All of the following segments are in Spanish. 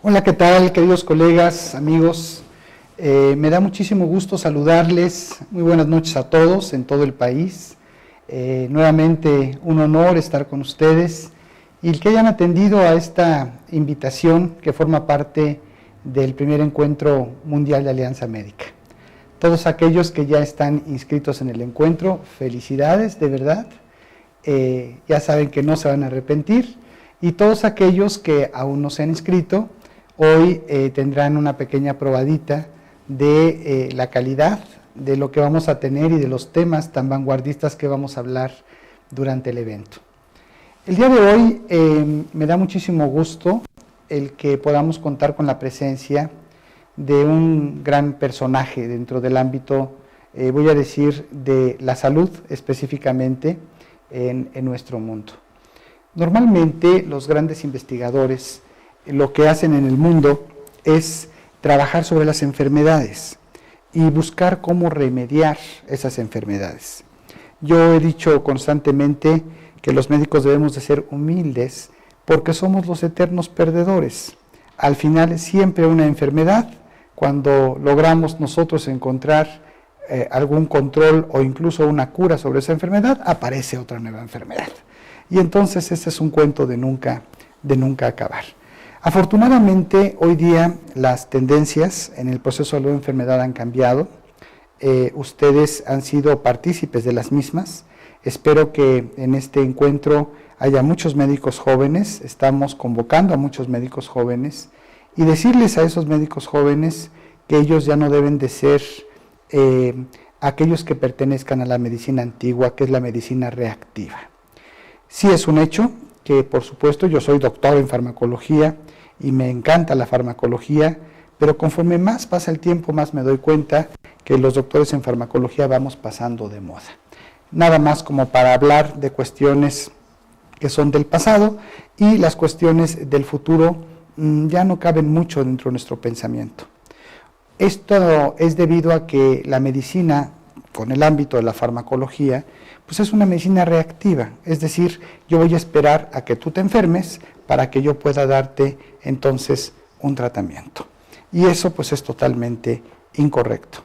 Hola, ¿qué tal, queridos colegas, amigos? Me da muchísimo gusto saludarles. Muy buenas noches a todos en todo el país. Nuevamente un honor estar con ustedes y el que hayan atendido a esta invitación que forma parte del primer encuentro mundial de Alianza Médica. Todos aquellos que ya están inscritos en el encuentro, felicidades, de verdad. Ya saben que no se van a arrepentir. Y todos aquellos que aún no se han inscrito, hoy tendrán una pequeña probadita de la calidad de lo que vamos a tener y de los temas tan vanguardistas que vamos a hablar durante el evento. El día de hoy me da muchísimo gusto el que podamos contar con la presencia de un gran personaje dentro del ámbito, voy a decir, de la salud específicamente en nuestro mundo. Normalmente los grandes investigadores lo que hacen en el mundo es trabajar sobre las enfermedades y buscar cómo remediar esas enfermedades. Yo he dicho constantemente que los médicos debemos de ser humildes porque somos los eternos perdedores. Al final es siempre una enfermedad. Cuando logramos nosotros encontrar algún control o incluso una cura sobre esa enfermedad, aparece otra nueva enfermedad. Y entonces este es un cuento de nunca acabar. Afortunadamente, hoy día las tendencias en el proceso de la enfermedad han cambiado. Ustedes han sido partícipes de las mismas. Espero que en este encuentro haya muchos médicos jóvenes. Estamos convocando a muchos médicos jóvenes y decirles a esos médicos jóvenes que ellos ya no deben de ser aquellos que pertenezcan a la medicina antigua, que es la medicina reactiva. Sí es un hecho que, por supuesto, yo soy doctor en farmacología y me encanta la farmacología, pero conforme más pasa el tiempo, más me doy cuenta que los doctores en farmacología vamos pasando de moda. Nada más como para hablar de cuestiones que son del pasado y las cuestiones del futuro ya no caben mucho dentro de nuestro pensamiento. Esto es debido a que la medicina, con el ámbito de la farmacología, pues es una medicina reactiva, es decir, yo voy a esperar a que tú te enfermes para que yo pueda darte entonces un tratamiento. Y eso pues es totalmente incorrecto.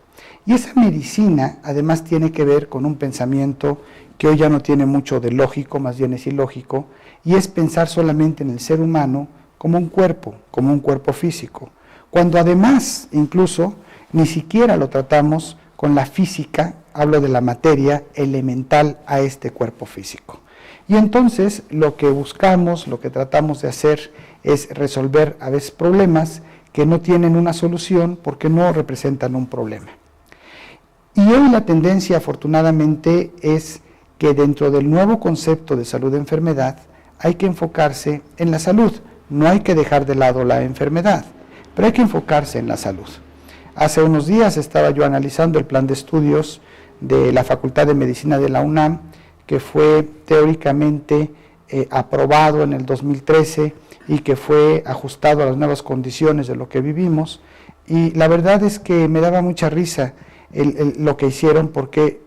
Y esa medicina además tiene que ver con un pensamiento que hoy ya no tiene mucho de lógico, más bien es ilógico, y es pensar solamente en el ser humano como un cuerpo físico, cuando además incluso ni siquiera lo tratamos con la física, hablo de la materia elemental a este cuerpo físico. Y entonces lo que buscamos, lo que tratamos de hacer es resolver a veces problemas que no tienen una solución porque no representan un problema. Y hoy la tendencia afortunadamente es que dentro del nuevo concepto de salud-enfermedad hay que enfocarse en la salud, no hay que dejar de lado la enfermedad, pero hay que enfocarse en la salud. Hace unos días estaba yo analizando el plan de estudios de la Facultad de Medicina de la UNAM, que fue teóricamente aprobado en el 2013 y que fue ajustado a las nuevas condiciones de lo que vivimos. Y la verdad es que me daba mucha risa lo que hicieron porque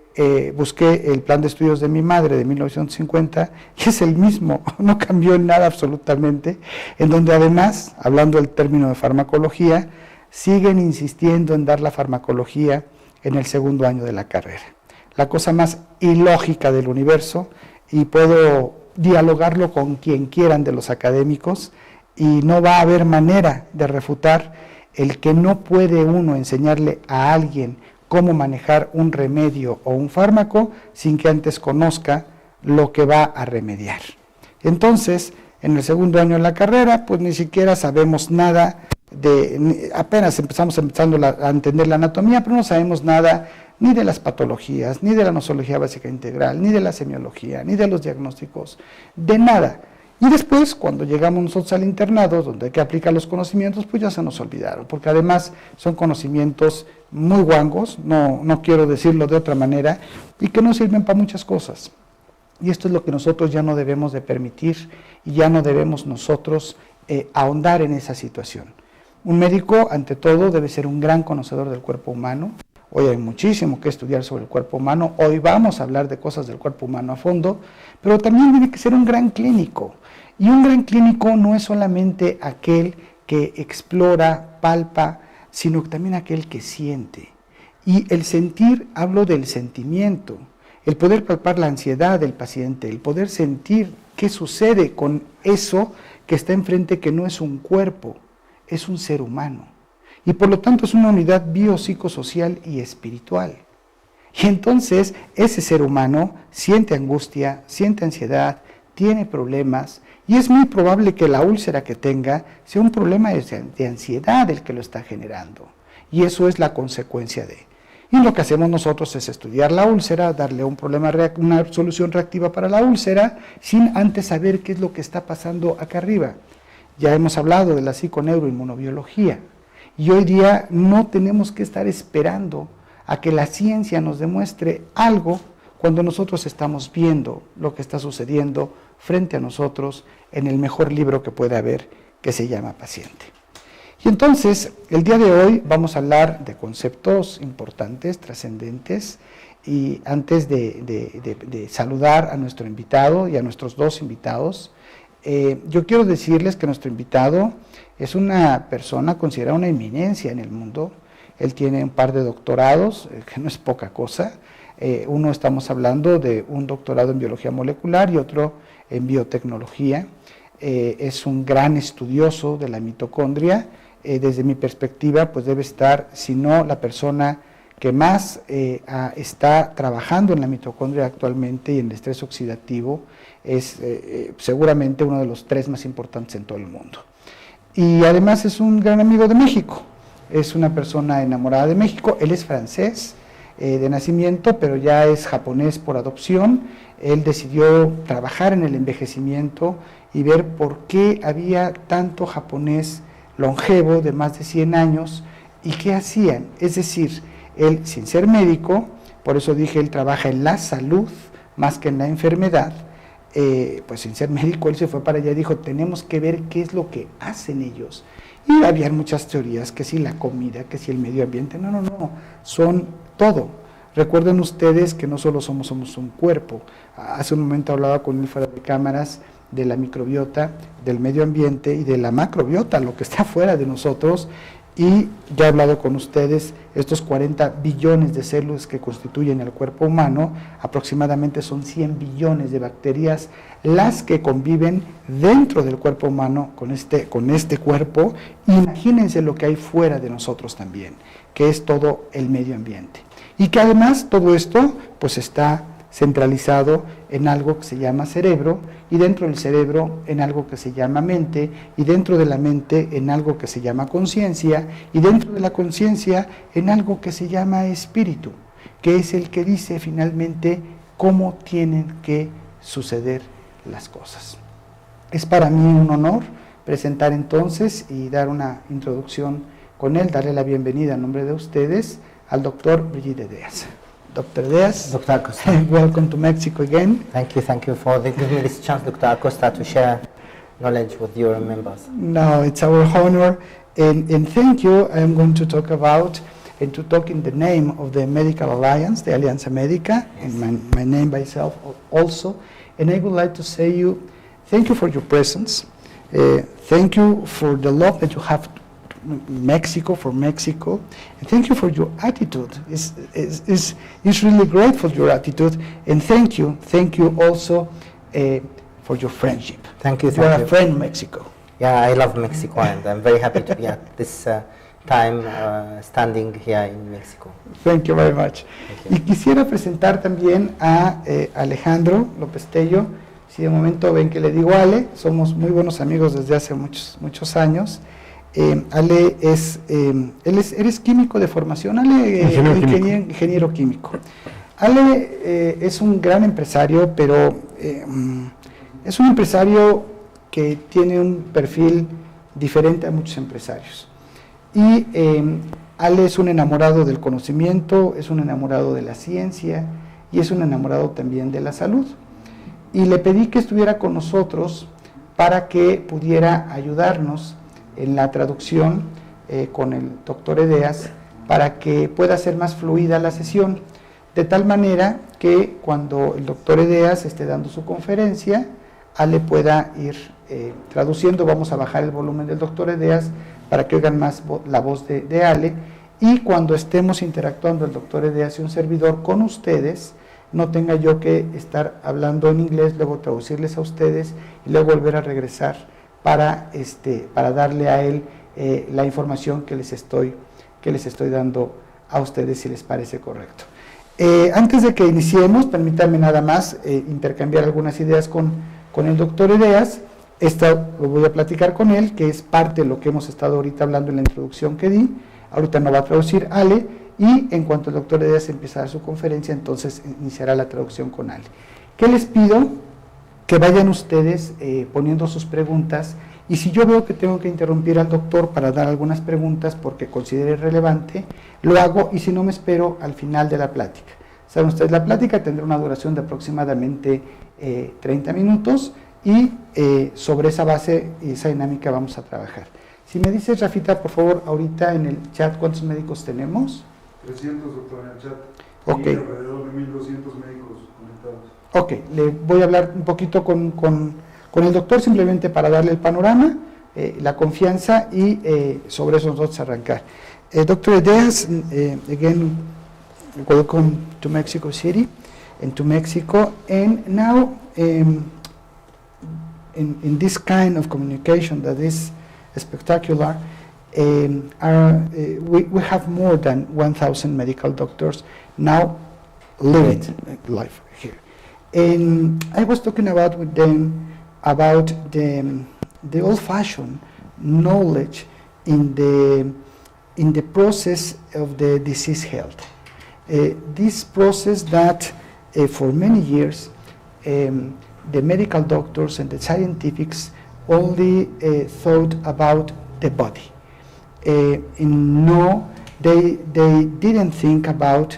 busqué el plan de estudios de mi madre de 1950 y es el mismo, no cambió en nada absolutamente, en donde además, hablando del término de farmacología, siguen insistiendo en dar la farmacología en el segundo año de la carrera. La cosa más ilógica del universo, y puedo dialogarlo con quien quieran de los académicos, y no va a haber manera de refutar el que no puede uno enseñarle a alguien cómo manejar un remedio o un fármaco sin que antes conozca lo que va a remediar. Entonces, en el segundo año de la carrera, pues ni siquiera sabemos nada apenas empezando a entender la anatomía, pero no sabemos nada ni de las patologías, ni de la nosología básica integral, ni de la semiología, ni de los diagnósticos, de nada. Y después, cuando llegamos nosotros al internado, donde hay que aplicar los conocimientos, pues ya se nos olvidaron, porque además son conocimientos muy guangos, no quiero decirlo de otra manera, y que no sirven para muchas cosas. Y esto es lo que nosotros ya no debemos de permitir, y ya no debemos nosotros ahondar en esa situación. Un médico, ante todo, debe ser un gran conocedor del cuerpo humano. Hoy hay muchísimo que estudiar sobre el cuerpo humano, hoy vamos a hablar de cosas del cuerpo humano a fondo, pero también tiene que ser un gran clínico. Y un gran clínico no es solamente aquel que que explora, palpa, sino también aquel que siente. Y el sentir, hablo del sentimiento, el poder palpar la ansiedad del paciente, el poder sentir qué sucede con eso que está enfrente, que no es un cuerpo, es un ser humano. Y por lo tanto es una unidad biopsicosocial y espiritual. Y entonces ese ser humano siente angustia, siente ansiedad, tiene problemas, y es muy probable que la úlcera que tenga sea un problema de ansiedad el que lo está generando. Y eso es la consecuencia de. Y lo que hacemos nosotros es estudiar la úlcera, darle una solución reactiva para la úlcera, sin antes saber qué es lo que está pasando acá arriba. Ya hemos hablado de la psiconeuroinmunobiología. Y hoy día no tenemos que estar esperando a que la ciencia nos demuestre algo cuando nosotros estamos viendo lo que está sucediendo frente a nosotros en el mejor libro que puede haber, que se llama Paciente. Y entonces, el día de hoy vamos a hablar de conceptos importantes, trascendentes, y antes de saludar a nuestro invitado y a nuestros dos invitados, yo quiero decirles que nuestro invitado es una persona considerada una eminencia en el mundo. Él tiene un par de doctorados, que no es poca cosa. Uno estamos hablando de un doctorado en biología molecular y otro en biotecnología. Es un gran estudioso de la mitocondria. Desde mi perspectiva, pues debe estar, si no la persona que más está trabajando en la mitocondria actualmente y en el estrés oxidativo, es seguramente uno de los 3 más importantes en todo el mundo. Y además es un gran amigo de México, es una persona enamorada de México. Él es francés de nacimiento, pero ya es japonés por adopción. Él decidió trabajar en el envejecimiento y ver por qué había tanto japonés longevo de más de 100 años y qué hacían. Es decir, él, sin ser médico, por eso dije, él trabaja en la salud más que en la enfermedad, pues sin ser médico, él se fue para allá y dijo, tenemos que ver qué es lo que hacen ellos. Y había muchas teorías, que si la comida, que si el medio ambiente, no, son todo. Recuerden ustedes que no solo somos un cuerpo. Hace un momento hablaba con él fuera de cámaras de la microbiota, del medio ambiente y de la macrobiota, lo que está afuera de nosotros, y ya he hablado con ustedes, estos 40 billones de células que constituyen el cuerpo humano, aproximadamente son 100 billones de bacterias las que conviven dentro del cuerpo humano con este cuerpo. Imagínense lo que hay fuera de nosotros también, que es todo el medio ambiente. Y que además todo esto pues está centralizado en algo que se llama cerebro, y dentro del cerebro en algo que se llama mente, y dentro de la mente en algo que se llama conciencia, y dentro de la conciencia en algo que se llama espíritu, que es el que dice finalmente cómo tienen que suceder las cosas. Es para mí un honor presentar entonces y dar una introducción con él, darle la bienvenida en nombre de ustedes al doctor Brigitte Deas. Dr. Deas, Dr. Acosta. Welcome to Mexico again. Thank you for giving me this chance, Dr. Acosta, to share knowledge with your members. No, it's our honor, and thank you. I'm going to talk about and to talk in the name of the Medical Alliance, the Alianza Médica, yes, and my name myself also. And I would like to say you, thank you for your presence. Thank you for the love that you have Mexico, for Mexico, and thank you for your attitude. It's really grateful, your attitude, and thank you also for your friendship. Thank you. You are a friend of Mexico. Yeah, I love Mexico, and I'm very happy to be at this time standing here in Mexico. Thank you very much. Y quisiera presentar también a Alejandro López Tello. Si de momento ven que le digo Ale, somos muy buenos amigos desde hace muchos años. Ale eres químico de formación, Ale, ingeniero químico. Ale es un gran empresario, pero es un empresario que tiene un perfil diferente a muchos empresarios. Y Ale es un enamorado del conocimiento, es un enamorado de la ciencia y es un enamorado también de la salud. Y le pedí que estuviera con nosotros para que pudiera ayudarnos en la traducción con el doctor Edeas, para que pueda ser más fluida la sesión, de tal manera que cuando el doctor Edeas esté dando su conferencia, Ale pueda ir traduciendo. Vamos a bajar el volumen del doctor Edeas para que oigan más la voz de Ale, y cuando estemos interactuando el doctor Edeas y un servidor con ustedes, no tenga yo que estar hablando en inglés, luego traducirles a ustedes y luego volver a regresar para darle a él la información que les estoy dando a ustedes, si les parece correcto. Antes de que iniciemos, permítanme nada más intercambiar algunas ideas con el doctor Edeas. Lo voy a platicar con él, que es parte de lo que hemos estado ahorita hablando en la introducción que di. Ahorita nos va a traducir Ale, y en cuanto el doctor Edeas empiece a dar su conferencia, entonces iniciará la traducción con Ale. ¿Qué les pido? Que vayan ustedes poniendo sus preguntas, y si yo veo que tengo que interrumpir al doctor para dar algunas preguntas porque considere relevante, lo hago, y si no, me espero al final de la plática. Saben ustedes, la plática tendrá una duración de aproximadamente 30 minutos, y sobre esa base y esa dinámica vamos a trabajar. Si me dices, Rafita, por favor, ahorita en el chat, ¿cuántos médicos tenemos? 300, doctor, en el chat. Ok. Y alrededor de 1200 médicos conectados. Ok, le voy a hablar un poquito con el doctor, simplemente para darle el panorama, la confianza, y sobre eso nosotros arrancar. Dr. Edeas, again, welcome to Mexico City and to Mexico. And now, in this kind of communication that is spectacular, we have more than 1,000 medical doctors now living life here. And I was talking about with them about the old-fashioned knowledge in the process of the disease health. This process that for many years the medical doctors and the scientifics only thought about the body. No, they didn't think about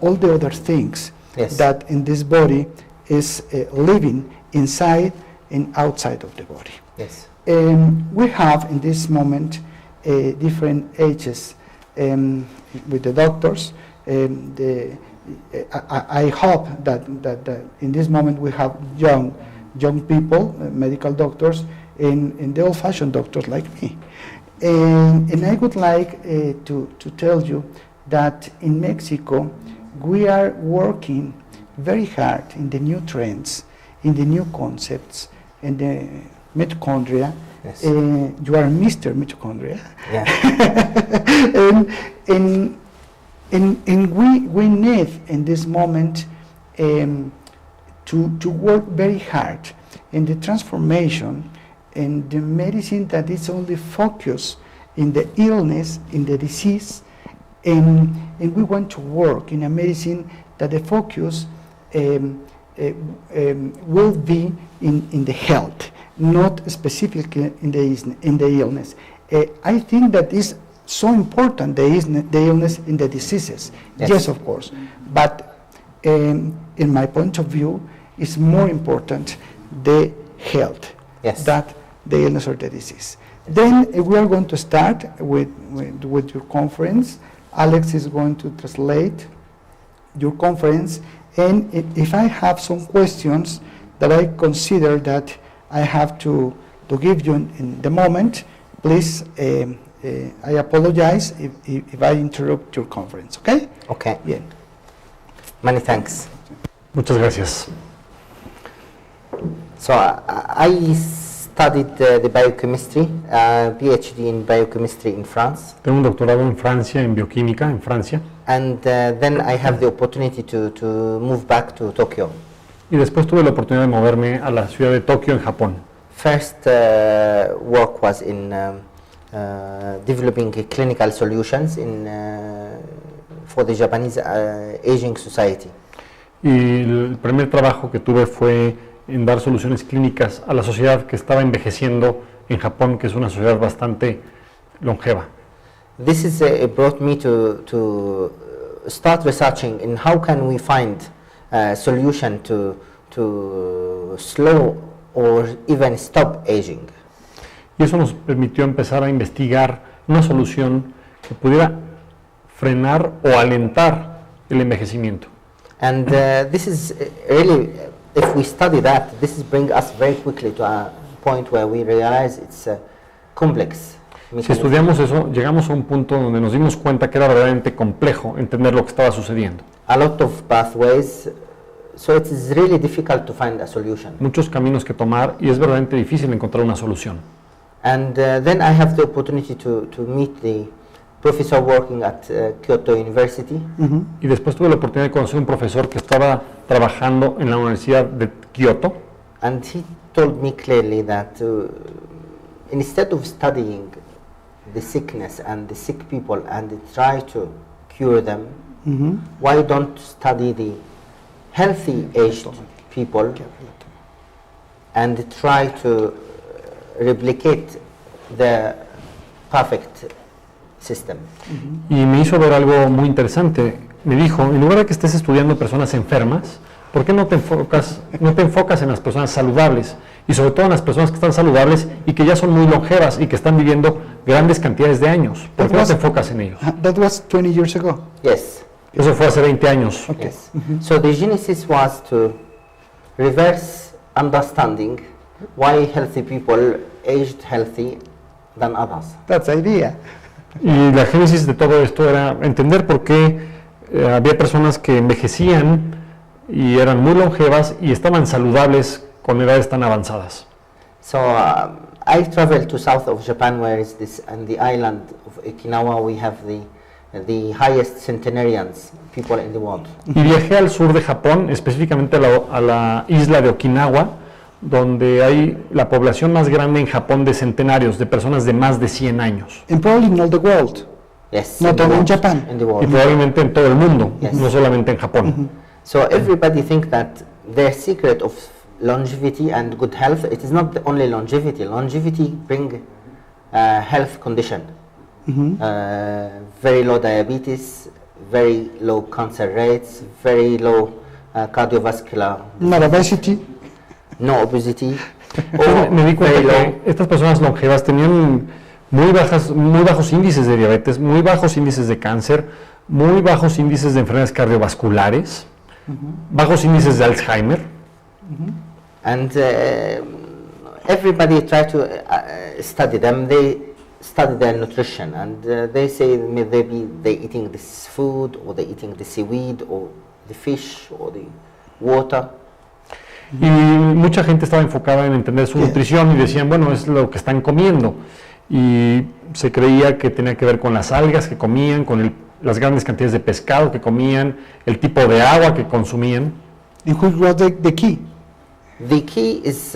all the other things that in this body is living inside and outside of the body. Yes. We have in this moment different ages with the doctors. I hope that in this moment we have young people, medical doctors, and the old-fashioned doctors like me. And I would like to tell you that in Mexico we are working very hard in the new trends, in the new concepts, in the mitochondria. Yes. You are Mr. Mitochondria. Yeah. And we need in this moment to work very hard in the transformation and the medicine that is only focused in the illness, in the disease, and we want to work in a medicine that the focus will be in the health, not specifically in the illness. I think that is so important, the illness in the diseases. Yes, of course, but in my point of view, it's more important the health that the illness or the disease. Then we are going to start with your conference. Alex is going to translate your conference, and if I have some questions that I consider that I have to give you in the moment, please, I apologize if I interrupt your conference, okay? Okay. Bien. Many thanks. Muchas gracias. So I studied the biochemistry, PhD in biochemistry in France. Tengo un doctorado en Francia, en bioquímica, en Francia. And then I have the opportunity to move back to Tokyo. Y después tuve la oportunidad de moverme a la ciudad de Tokio, en Japón. First work was in developing clinical solutions for the Japanese aging society. Y el primer trabajo que tuve fue en dar soluciones clínicas a la sociedad que estaba envejeciendo en Japón, que es una sociedad bastante longeva. This is brought me to start researching in how can we find a solution to slow or even stop aging. Y eso nos permitió empezar a investigar una solución que pudiera frenar o alentar el envejecimiento. And this is really if we study that, this is bring us very quickly to a point where we realize it's complex. Si mechanism. estudiamos eso, llegamos a un punto donde nos dimos cuenta que era verdaderamente complejo entender lo que estaba sucediendo. A lot of pathways, so it is really difficult to find a solution. Muchos caminos que tomar y es verdaderamente difícil encontrar una solución. And then I have the opportunity to meet the professor working at Kyoto University. Y después tuve la oportunidad de conocer un profesor que estaba trabajando en la Universidad de Kioto And he told me clearly that instead of studying the sickness and the sick people and try to cure them, why don't study the healthy aged people and try to replicate the perfect system? y me hizo ver algo muy interesante. Me dijo, en lugar de que estés estudiando personas enfermas, ¿por qué no te enfocas en las personas saludables? Y sobre todo en las personas que están saludables y que ya son muy longevas y que están viviendo grandes cantidades de años. ¿Por qué no te enfocas en ellos? That was 20 years ago. Yes. Eso fue hace 20 años. Okay. Yes. So the genesis was to reverse understanding why healthy people aged healthy than others. That's the idea. Y la génesis de todo esto era entender por qué había personas que envejecían y eran muy longevas y estaban saludables con edades tan avanzadas. So I traveled to south of Japan, where is this, and the island of Okinawa we have the highest centenarians people in the world. Y viajé al sur de Japón, específicamente a la isla de Okinawa, donde hay la población más grande en Japón de centenarios, de personas de más de 100 años. And probably in all the world. Yes. Not in the only in world, Japan. In the Y world. probablemente en todo el mundo, Yes. no solamente en Japón. So everybody think that their secret of longevity and good health, it is not the only longevity. Longevity bring health condition. Very low diabetes, very low cancer rates, very low cardiovascular, Not obesity. no obesity, Entonces, me di cuenta very low. que estas personas longevas tenían muy bajos índices de diabetes, muy bajos índices de cáncer, muy bajos índices de enfermedades cardiovasculares, bajos índices de Alzheimer. And everybody try to study them. They study their nutrition, and they say maybe they eating this food, or they eating the seaweed, or the fish, or the water. Y mucha gente estaba enfocada en entender su nutrición y decían, bueno, es lo que están comiendo. Y se creía que tenía que ver con las algas que comían, con las grandes cantidades de pescado que comían, el tipo de agua que consumían. And who was the key? The key is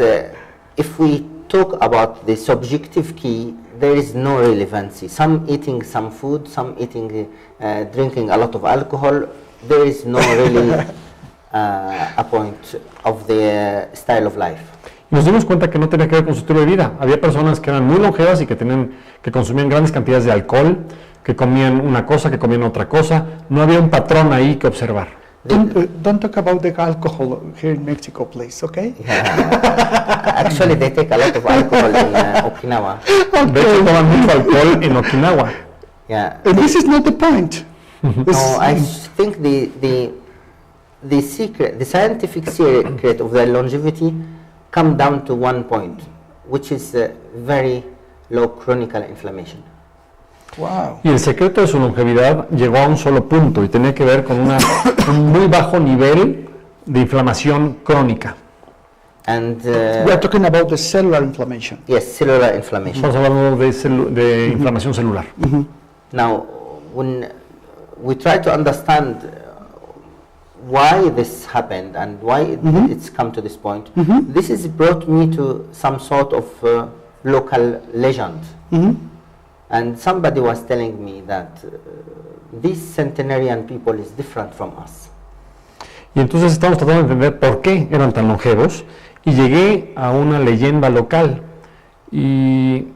if we talk about the subjective key, there is no relevancy. Some eating some food, some eating, drinking a lot of alcohol. There is no really a point of the style of life. Y nos dimos cuenta que no tenía que ver con su estilo de vida. Había personas que eran muy longevas y que consumían grandes cantidades de alcohol, que comían una cosa, que comían otra cosa. No había un patrón ahí que observar. Don't talk about the alcohol here in Mexico, please, okay? Actually, they take a lot of alcohol in Okinawa. De hecho, toman mucho alcohol en Okinawa. Yeah. And this is not the point. This No, I is- think the secret, the scientific secret of the longevity come down to one point, which is very low chronic inflammation. wow. Y el secreto de su longevidad llegó a un solo punto y tenía que ver con un muy bajo nivel de inflamación crónica. And We are talking about the cellular inflammation. yes, cellular inflammation. Estamos hablando de inflamación celular. Now, when we try to understand why this happened and why it's come to this point, this has brought me to some sort of local legend. And somebody was telling me that these centenarian people is different from us. Y entonces estamos tratando de entender por qué eran tan longevos y llegué a una leyenda local y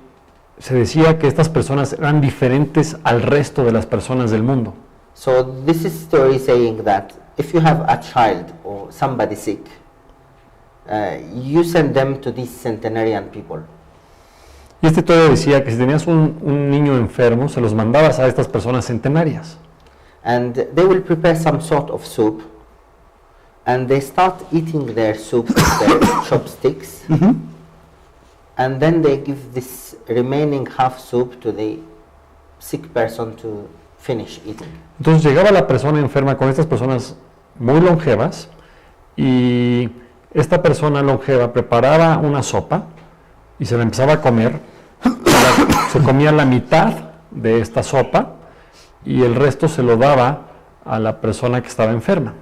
se decía que estas personas eran diferentes al resto de las personas del mundo. So this is story saying that if you have a child or somebody sick, you send them to these centenarian people. Y este historia decía que si tenías un niño enfermo, se los mandabas a estas personas centenarias. And they will prepare some sort of soup and they start eating their soup with their chopsticks, and then they give this remaining half soup to the sick person to finish eating. Entonces llegaba la persona enferma con estas personas muy longevas y esta persona longeva preparaba una sopa y se la empezaba a comer. Se comía la mitad de esta sopa y el resto se lo daba a la persona que estaba enferma.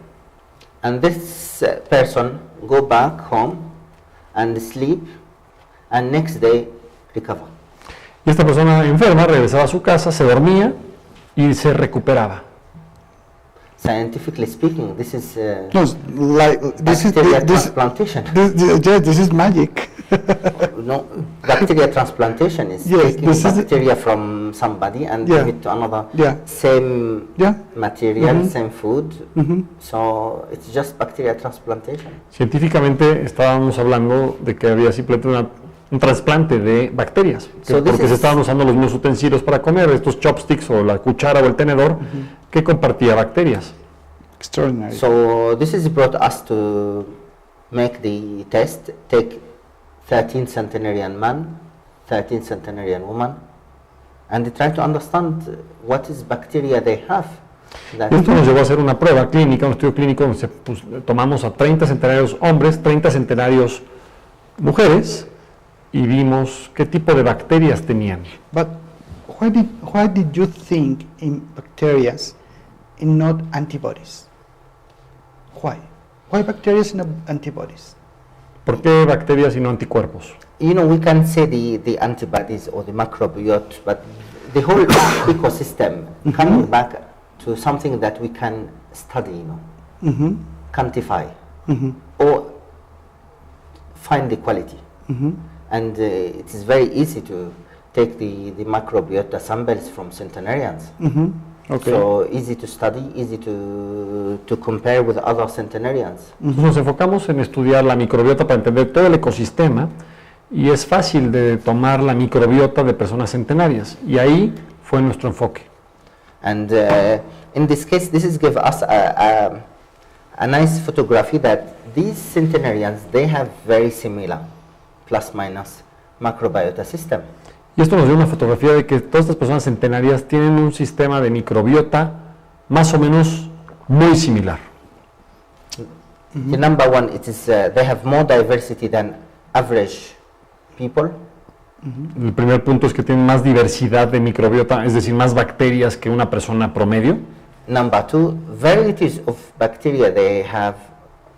And this person go back home and sleep, and next day recover. Y esta persona enferma regresaba a su casa, se dormía y se recuperaba. Scientifically speaking, this is No, like this is bacteria this, transplantation. this is magic. No, bacteria transplantation is Yes, taking this is- bacteria from somebody and Yeah. give it to another. Yeah. Same Yeah. material, same food. Mhm. So it's just bacteria transplantation. Científicamente estábamos hablando de que había simplemente un trasplante de bacterias, So this porque se is- estaban usando los mismos utensilios para comer, estos chopsticks o la cuchara o el tenedor, que compartía bacterias. Extraordinary. So this has brought us to make the test, take 13th centenarian man, 13th centenarian woman, and they try to understand what is bacteria they have. That Y esto nos llevó a hacer una prueba clínica, un estudio clínico donde tomamos a 30 centenarios hombres, 30 centenarios mujeres y vimos qué tipo de bacterias tenían. But why did you think in bacteria and not antibodies? Why? Why bacteria and not antibodies? ¿Por qué bacterias y no anticuerpos? you know, we can say the antibodies or the microbiota, but the whole ecosystem coming back to something that we can study, you know, Mm-hmm. quantify Mm-hmm. or find the quality. Mm-hmm. And it is very easy to take the microbiota samples from centenarians. Mm-hmm. Okay. So easy to study, easy to compare with other centenarians. Entonces nos enfocamos en estudiar la microbiota para entender todo el ecosistema y es fácil de tomar la microbiota de personas centenarias y ahí fue nuestro enfoque. And in this case, this is give us a nice photography that these centenarians, they have very similar, plus minus, microbiota system. Y esto nos dio una fotografía de que todas estas personas centenarias tienen un sistema de microbiota más o menos muy similar. The number one, it is they have more diversity than average people. El primer punto es que tienen más diversidad de microbiota, es decir, más bacterias que una persona promedio. Number two, varieties of bacteria they have,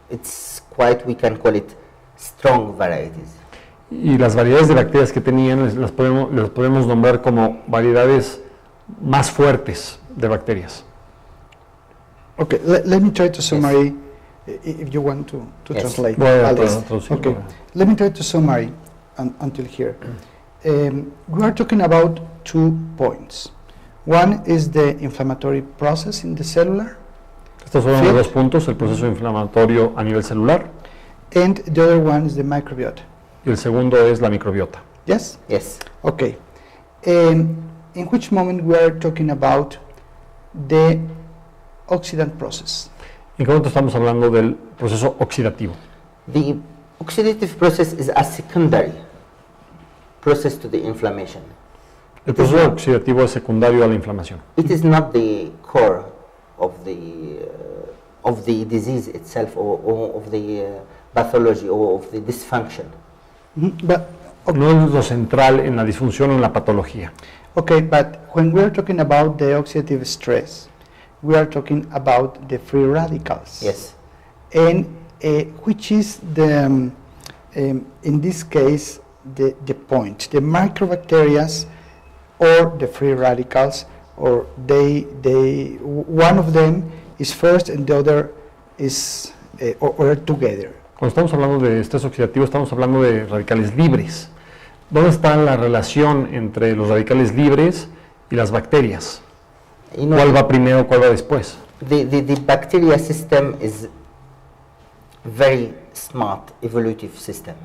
it's quite, we can call it strong varieties. Y las variedades de bacterias que tenían las podemos nombrar como variedades más fuertes de bacterias. Okay, let me try to summary, if you want to Yes. translate. Voy a Alex. traducir. Okay, let me try to summary until here. We are talking about 2 points. One is the inflammatory process in the cellular, Estos son Sí. los dos puntos, el proceso inflamatorio a nivel celular and the other one is the microbiota. y el segundo es la microbiota. Yes? Yes. Okay. In which moment we are talking about the oxidant process? ¿En qué momento estamos hablando del proceso oxidativo? The oxidative process is a secondary process to the inflammation. El proceso oxidativo es secundario a la inflamación. It is not the core of the disease itself or of the pathology or of the dysfunction. But No es lo central en la disfunción o en la patología. okay, but when we are talking about the oxidative stress, we are talking about the free radicals. Yes. And which is the in this case the point, the microbacterias or the free radicals, or they one of them is first and the other is or together. Cuando estamos hablando de estrés oxidativo, estamos hablando de radicales libres. ¿Dónde está la relación entre los radicales libres y las bacterias? You know, ¿Cuál va primero, cuál va después? the bacteria system is very smart, evolutive system.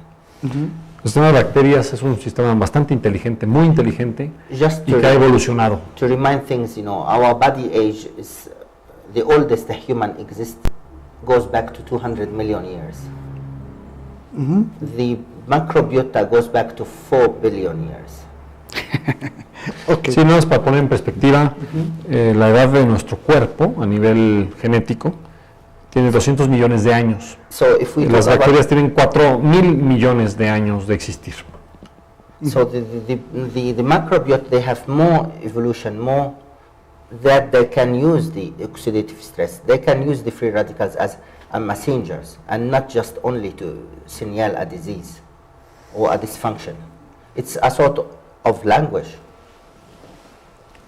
El sistema de bacterias es un sistema bastante inteligente, muy inteligente, Just y to, que ha evolucionado. to remind things, you know, our body age is the oldest the human exists goes back to 200 million years. The microbiota goes back to 4 billion years. Ok. Sí, no es para poner en perspectiva la edad de nuestro cuerpo a nivel genético. Tiene 200 millones de años. So if we Y las talk about- bacterias tienen 4.000 millones de años de existir. So the microbiota, they have more evolution, more that they can use the oxidative stress. They can use the free radicals as messengers and not just only to signal a disease or a dysfunction. It's a sort of language.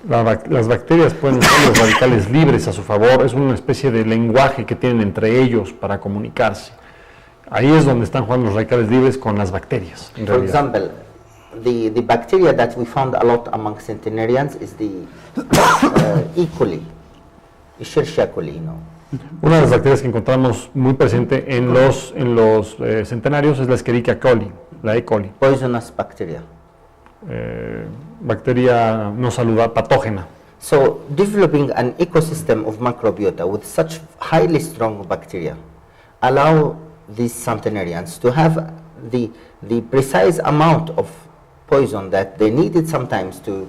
Las bacterias pueden usar los radicales libres a su favor, es una especie de lenguaje que tienen entre ellos para comunicarse. Ahí es donde están jugando los radicales libres con las bacterias, en For realidad. example, the bacteria that we found a lot among centenarians is the E. coli, Escherichia coli, you know. Una de las bacterias que encontramos muy presente en los centenarios es la Escherichia coli, la E. coli, Poisonous bacteria. bacteria no saludable, patógena. So developing an ecosystem of microbiota with such highly strong bacteria allow these centenarians to have the precise amount of poison that they needed sometimes to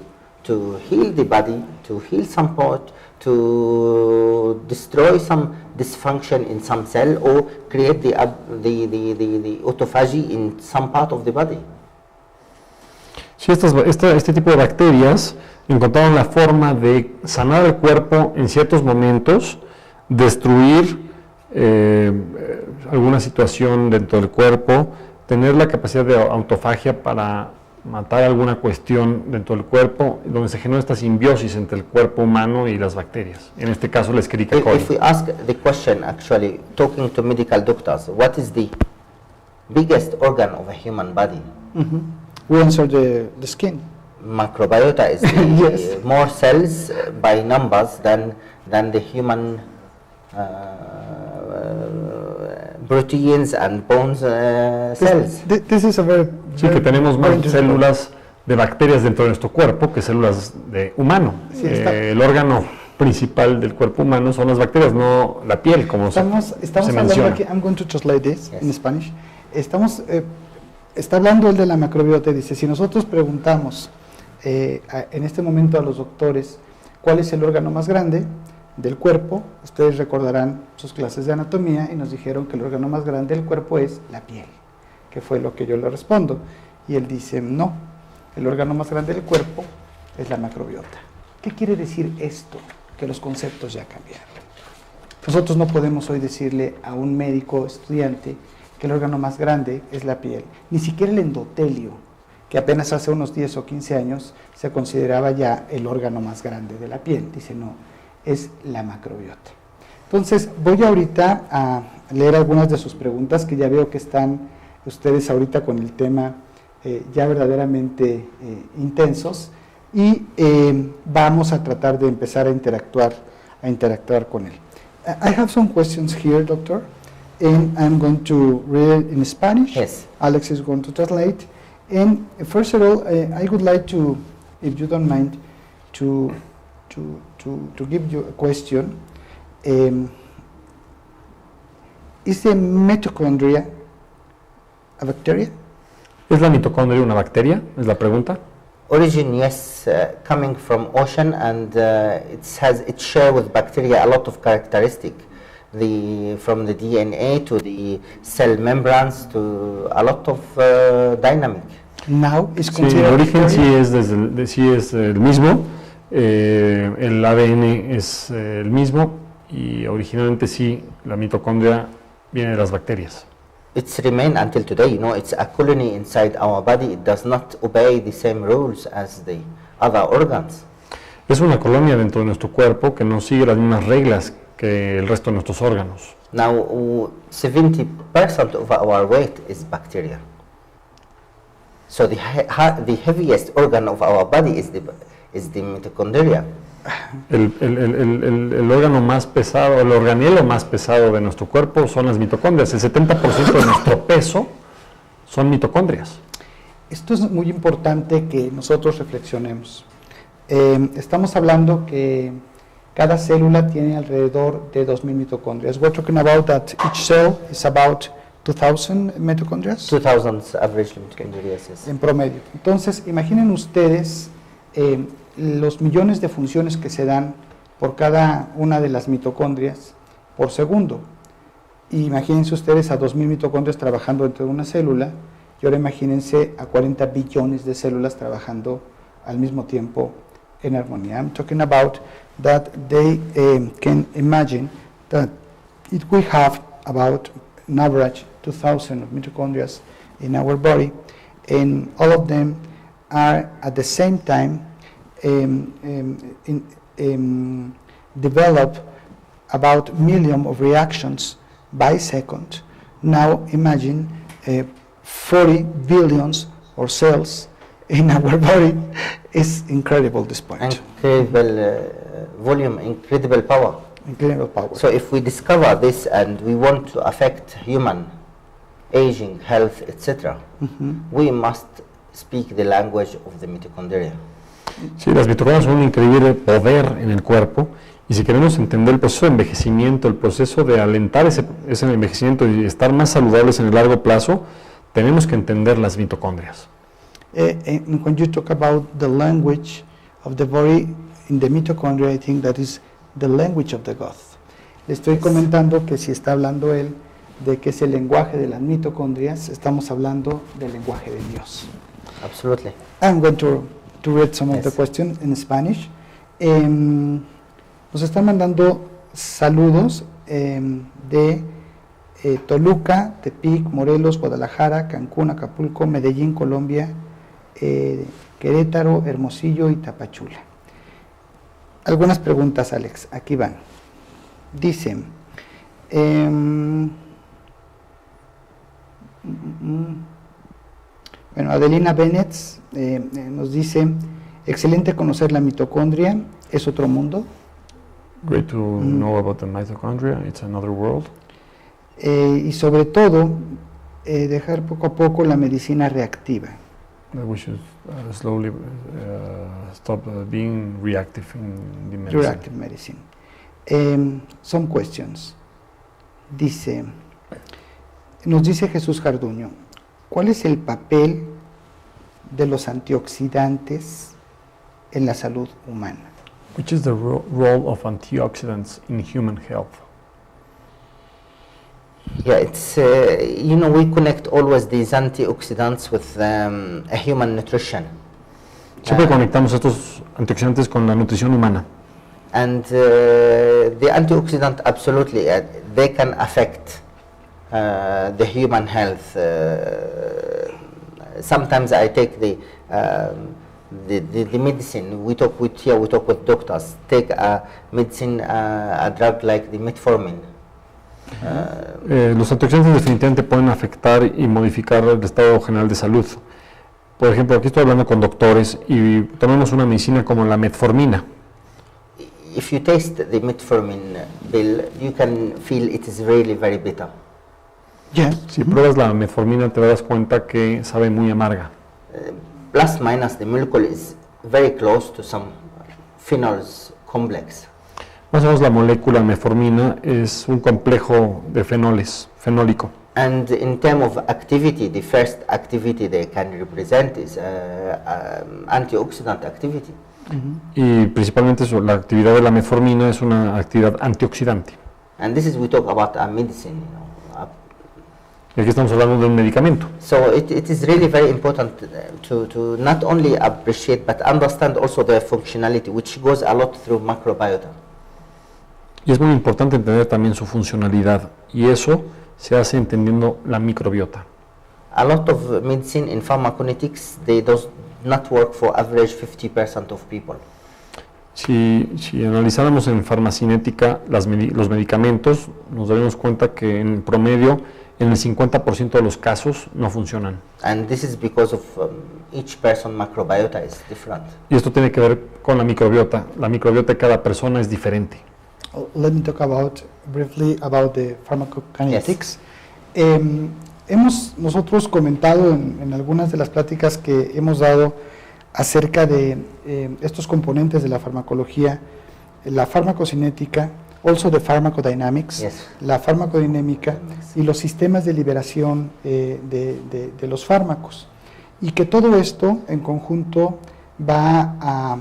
heal the body, to heal some part, to destroy some dysfunction in some cell or create the autophagy in some part of the body. Sí, este tipo de bacterias encontraron la forma de sanar el cuerpo en ciertos momentos, destruir alguna situación dentro del cuerpo, tener la capacidad de autofagia para matar alguna cuestión dentro del cuerpo, donde se genera esta simbiosis entre el cuerpo humano y las bacterias. En este caso, la Escherichia coli. If we ask the question, actually, talking to medical doctors, what is the biggest organ of a human body? We answer the skin. Microbiota is the Yes. more cells by numbers than the human proteins and bones cells. This is a very, Sí, que tenemos very más interesting células de bacterias dentro de nuestro cuerpo que células de humano. Sí, está. El órgano principal del cuerpo humano son las bacterias, no la piel, como Estamos se hablando menciona. aquí, I'm going to translate this Yes. in Spanish. Está hablando él de la macrobiota, dice, si nosotros preguntamos en este momento a los doctores cuál es el órgano más grande del cuerpo, ustedes recordarán sus clases de anatomía y nos dijeron que el órgano más grande del cuerpo es la piel, que fue lo que yo le respondo. Y él dice, no, el órgano más grande del cuerpo es la macrobiota. ¿Qué quiere decir esto? Que los conceptos ya cambiaron. Nosotros no podemos hoy decirle a un médico estudiante que el órgano más grande es la piel, ni siquiera el endotelio, que apenas hace unos 10 o 15 años se consideraba ya el órgano más grande de la piel. Dice, no, es la macrobiota. Entonces, voy ahorita a leer algunas de sus preguntas, que ya veo que están ustedes ahorita con el tema ya verdaderamente intensos, y vamos a tratar de empezar a interactuar con él. I have some questions here, doctor, and I'm going to read it in Spanish. Yes. Alex is going to translate. And first of all, I would like to, if you don't mind, to give you a question. Is the mitochondria a bacteria? ¿Es la mitocondria una bacteria? Es la pregunta. Origin, yes, coming from ocean, and it share with bacteria a lot of characteristic. From the DNA to the cell membranes to a lot of dynamic. Now is Sí, considered el origen bacteria? sí es el mismo, el ADN es el mismo y originalmente sí, la mitocondria viene de las bacterias. It's remain until today, it's a colony inside our body. It does not obey the same rules as the other organs. Es una colonia dentro de nuestro cuerpo que no sigue las mismas reglas que el resto de nuestros órganos. Now, 70% of our weight is bacteria. So the heaviest organ of our body is the mitochondria. El órgano más pesado, el organelo más pesado de nuestro cuerpo son las mitocondrias. El 70% de nuestro peso son mitocondrias. Esto es muy importante que nosotros reflexionemos. Estamos hablando que cada célula tiene alrededor de 2.000 mitocondrias. We're talking about that each cell is about 2,000 mitochondrias 2000 average mitochondria, yes. en promedio. Entonces, imaginen ustedes los millones de funciones que se dan por cada una de las mitocondrias por segundo. Y imagínense ustedes a 2.000 mitocondrias trabajando dentro de una célula, y ahora imagínense a 40 billones de células trabajando al mismo tiempo en armonía. I'm talking about that they can imagine that we have about an average 2,000 mitochondria in our body, and all of them are at the same time develop about million of reactions by second. Now imagine 40 billions of cells in our body. Is incredible, this point. Incredible volume, incredible power. Incredible power. So if we discover this and we want to affect human aging, health, etc., we must speak the language of the mitochondria. Sí, las mitocondrias son un increíble poder en el cuerpo, y si queremos entender el proceso de envejecimiento, el proceso de alentar ese envejecimiento y estar más saludables en el largo plazo, tenemos que entender las mitocondrias. And when you talk about the language of the body in the mitochondria, I think that is the language of the God. Le estoy comentando que si está hablando él de que es el lenguaje de las mitocondrias, estamos hablando del lenguaje de Dios. Absolutely. I'm going to read some of the Yes. questions in Spanish. Nos están mandando saludos de Toluca, Tepic, Morelos, Guadalajara, Cancún, Acapulco, Medellín, Colombia, Querétaro, Hermosillo y Tapachula. Algunas preguntas, Alex, aquí van. Dice, bueno, Adelina Bennett nos dice, excelente conocer la mitocondria, es otro mundo. Great to know about the mitochondria, it's another world. Y sobre todo, dejar poco a poco la medicina reactiva. That we should slowly stop being reactive in the medicine. Reactive medicine. Some questions. Nos dice Jesús Jarduño, ¿cuál es el papel de los antioxidantes en la salud humana? Which is the role of antioxidants in human health? Yeah, it's we connect always these antioxidants with a human nutrition. Siempre conectamos estos antioxidantes con la nutrición humana. And the antioxidant absolutely they can affect the human health. Sometimes I take the medicine. We talk with doctors. Take a medicine, a drug like the metformin. Los antioxidantes definitivamente pueden afectar y modificar el estado general de salud. Por ejemplo, aquí estoy hablando con doctores y tomamos una medicina como la metformina. If you taste the metformin pill, you can feel it is really very bitter. Yeah. Si pruebas la metformina te das cuenta que sabe muy amarga. Plus minus the molecule is very close to some phenols complex. Más o menos la molécula metformina es un complejo de fenoles, fenólico. And in terms of activity, the first activity they can represent is antioxidant activity. Y principalmente la actividad de la metformina es una actividad antioxidante. And this is we talk about a medicine, Y aquí estamos hablando de un medicamento. So it is really very important to not only appreciate but understand also the functionality, which goes a lot through macrobiota. Y es muy importante entender también su funcionalidad, y eso se hace entendiendo la microbiota. A lot of medicine in pharmacokinetics, they does not work for average 50% of people. Si analizáramos en farmacinética los medicamentos, nos daremos cuenta que en promedio, en el 50% de los casos no funcionan. And this is because of each person microbiota is different. Y esto tiene que ver con la microbiota. La microbiota de cada persona es diferente. Let me talk briefly about the pharmacokinetics. Hemos nosotros comentado en algunas de las pláticas que hemos dado acerca de estos componentes de la farmacología, la farmacocinética, also the pharmacodynamics, Yes. la farmacodinámica y los sistemas de liberación de los fármacos. Y que todo esto en conjunto va a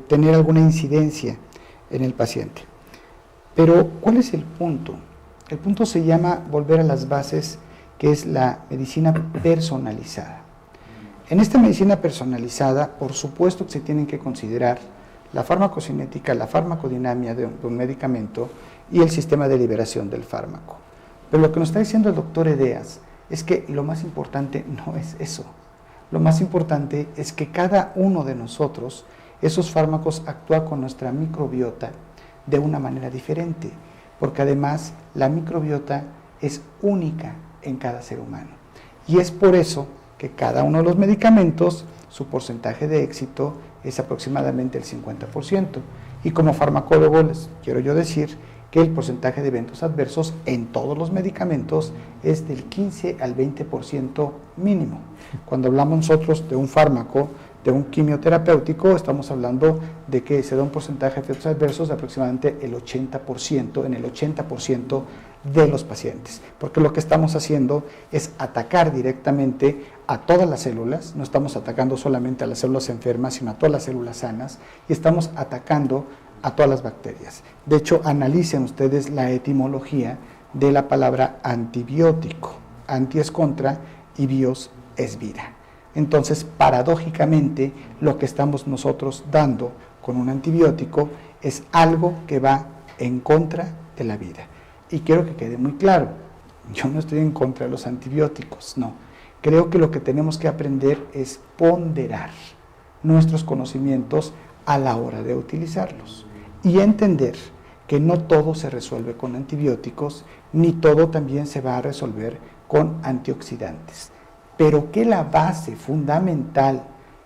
tener alguna incidencia en el paciente. Pero, ¿cuál es el punto? El punto se llama volver a las bases, que es la medicina personalizada. En esta medicina personalizada, por supuesto que se tienen que considerar la farmacocinética, la farmacodinamia de un medicamento y el sistema de liberación del fármaco. Pero lo que nos está diciendo el doctor Edeas es que lo más importante no es eso. Lo más importante es que cada uno de nosotros, esos fármacos actúa con nuestra microbiota de una manera diferente, porque además la microbiota es única en cada ser humano. Y es por eso que cada uno de los medicamentos, su porcentaje de éxito es aproximadamente el 50%. Y como farmacólogo les quiero yo decir que el porcentaje de eventos adversos en todos los medicamentos es del 15 al 20% mínimo. Cuando hablamos nosotros de un fármaco, de un quimioterapéutico, estamos hablando de que se da un porcentaje de efectos adversos de aproximadamente el 80%, en el 80% de los pacientes, porque lo que estamos haciendo es atacar directamente a todas las células, no estamos atacando solamente a las células enfermas, sino a todas las células sanas, y estamos atacando a todas las bacterias. De hecho, analicen ustedes la etimología de la palabra antibiótico. Anti es contra y bios es vida. Entonces, paradójicamente, lo que estamos nosotros dando con un antibiótico es algo que va en contra de la vida. Y quiero que quede muy claro, yo no estoy en contra de los antibióticos, no. Creo que lo que tenemos que aprender es ponderar nuestros conocimientos a la hora de utilizarlos y entender que no todo se resuelve con antibióticos, ni todo también se va a resolver con antioxidantes, pero que la base fundamental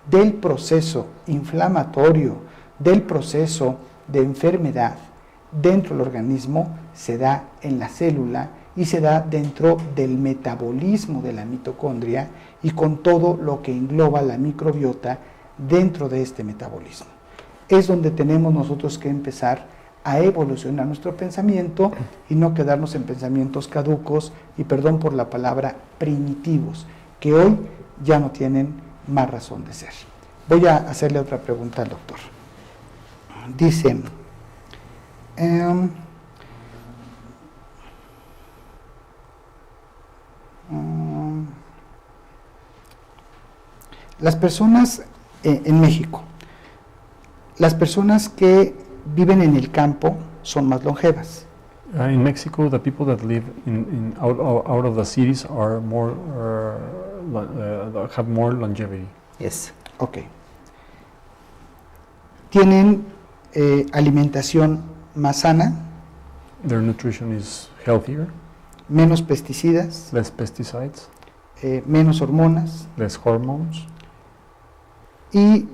del proceso inflamatorio, del proceso de enfermedad dentro del organismo se da en la célula y se da dentro del metabolismo de la mitocondria y con todo lo que engloba la microbiota dentro de este metabolismo. Es donde tenemos nosotros que empezar a evolucionar nuestro pensamiento y no quedarnos en pensamientos caducos y, perdón por la palabra, primitivos, que hoy ya no tienen más razón de ser. Voy a hacerle otra pregunta al doctor. Dice, las personas en México, las personas que viven en el campo son más longevas. In Mexico, the people that live out of the cities are more have more longevity. Yes. Ok. Tienen alimentación más sana, Their nutrition is healthier, menos pesticidas, less pesticides, menos hormonas less hormones, y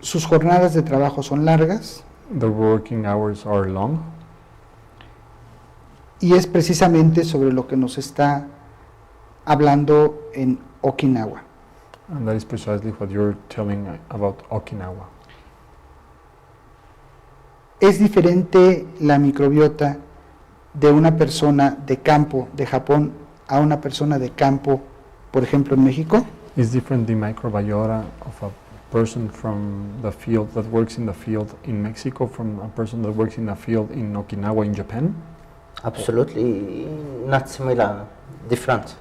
sus jornadas de trabajo son largas their working hours are long, y es precisamente sobre lo que nos está hablando en Okinawa. and that is precisely what you're telling about Okinawa. ¿Es diferente la microbiota de una persona de campo de Japón a una persona de campo, por ejemplo, en México? Is different the microbiota of a person from the field that works in the field in Mexico from a person that works in the field in Okinawa in Japan? Absolutely not similar, different.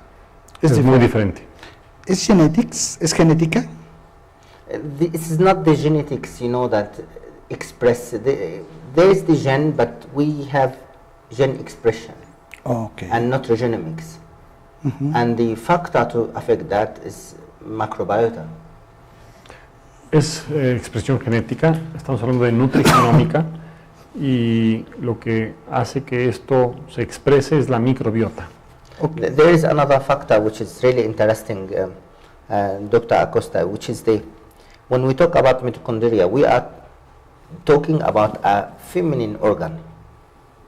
Es muy diferente. diferente. ¿Es genetics? ¿Es genética? This is not the genetics, that express. There is the gene, but we have gene expression Ok. and not genomics. Ujú. And the factor to affect that is microbiota. Es expresión genética, estamos hablando de nutrigenómica y lo que hace que esto se exprese es la microbiota. Ok. There is another factor which is really interesting, Dr. Acosta, which is when we talk about mitochondria, we are talking about a feminine organ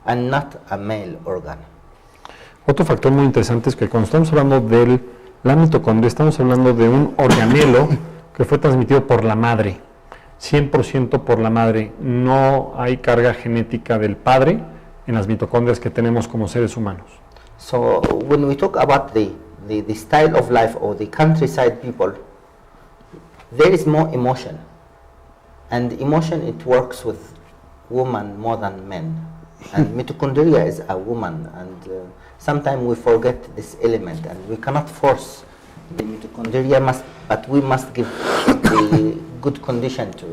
and not a male organ. Otro factor muy interesante es que cuando estamos hablando de la mitocondria, estamos hablando de un organelo que fue transmitido por la madre. 100% por la madre. No hay carga genética del padre en las mitocondrias que tenemos como seres humanos. So when we talk about the style of life or the countryside people, there is more emotion. And emotion, it works with women more than men. And mitochondria is a woman, and sometimes we forget this element, and we cannot force the mitochondria, but we must give the good condition to.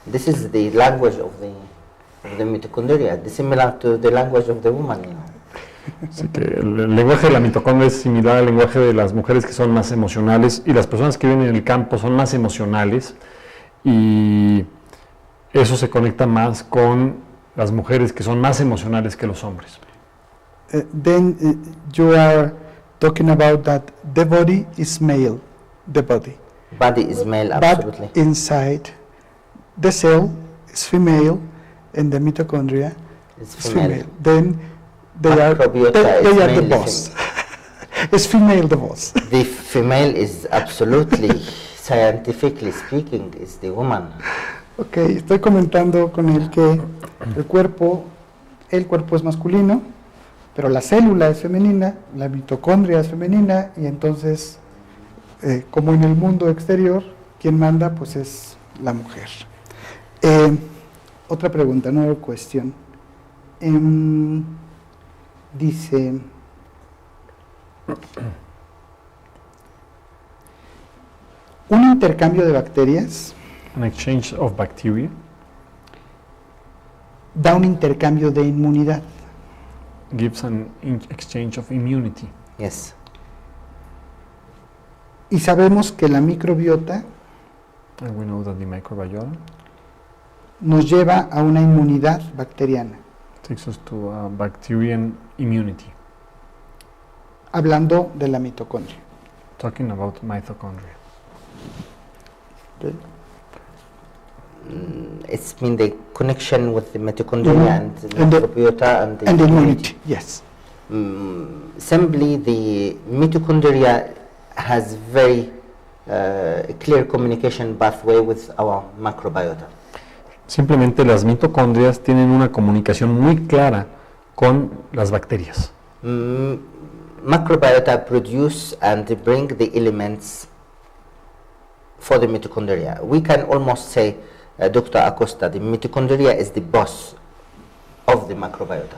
This is the language of the mitochondria, similar to the language of the woman, you know. Así que el lenguaje de la mitocondria es similar al lenguaje de las mujeres que son más emocionales, y las personas que viven en el campo son más emocionales, y eso se conecta más con las mujeres que son más emocionales que los hombres. Then you are talking about that the body is male, the body. Body is male, absolutely. But inside the cell is female and the mitochondria It's is female. female. Then they are Microbiota they is are the mainly boss. It's female the boss. The female is absolutely, scientifically speaking, is the woman. Ok, estoy comentando con él que el cuerpo es masculino, pero la célula es femenina, la mitocondria es femenina, y entonces, como en el mundo exterior, quien manda pues es la mujer. Otra pregunta, nueva cuestión. Dice, un intercambio de bacterias An exchange of bacteria da un intercambio de inmunidad. gives an exchange of immunity. Yes. Y sabemos que la microbiota And we know that the microbiota nos lleva a una inmunidad bacteriana, takes us to a bacterian immunity. hablando de la mitocondria. Talking about mitochondria. ¿Ok? It's been the connection with the mitochondria and the And the- microbiota and the And the immunity, yes. Simply, the mitochondria has very clear communication pathway with our microbiota. Simplemente las mitocondrias tienen una comunicación muy clara con las bacterias. Microbiota produce and bring the elements for the mitochondria. We can almost say, Dr. Acosta, the mitochondria is the boss of the microbiota.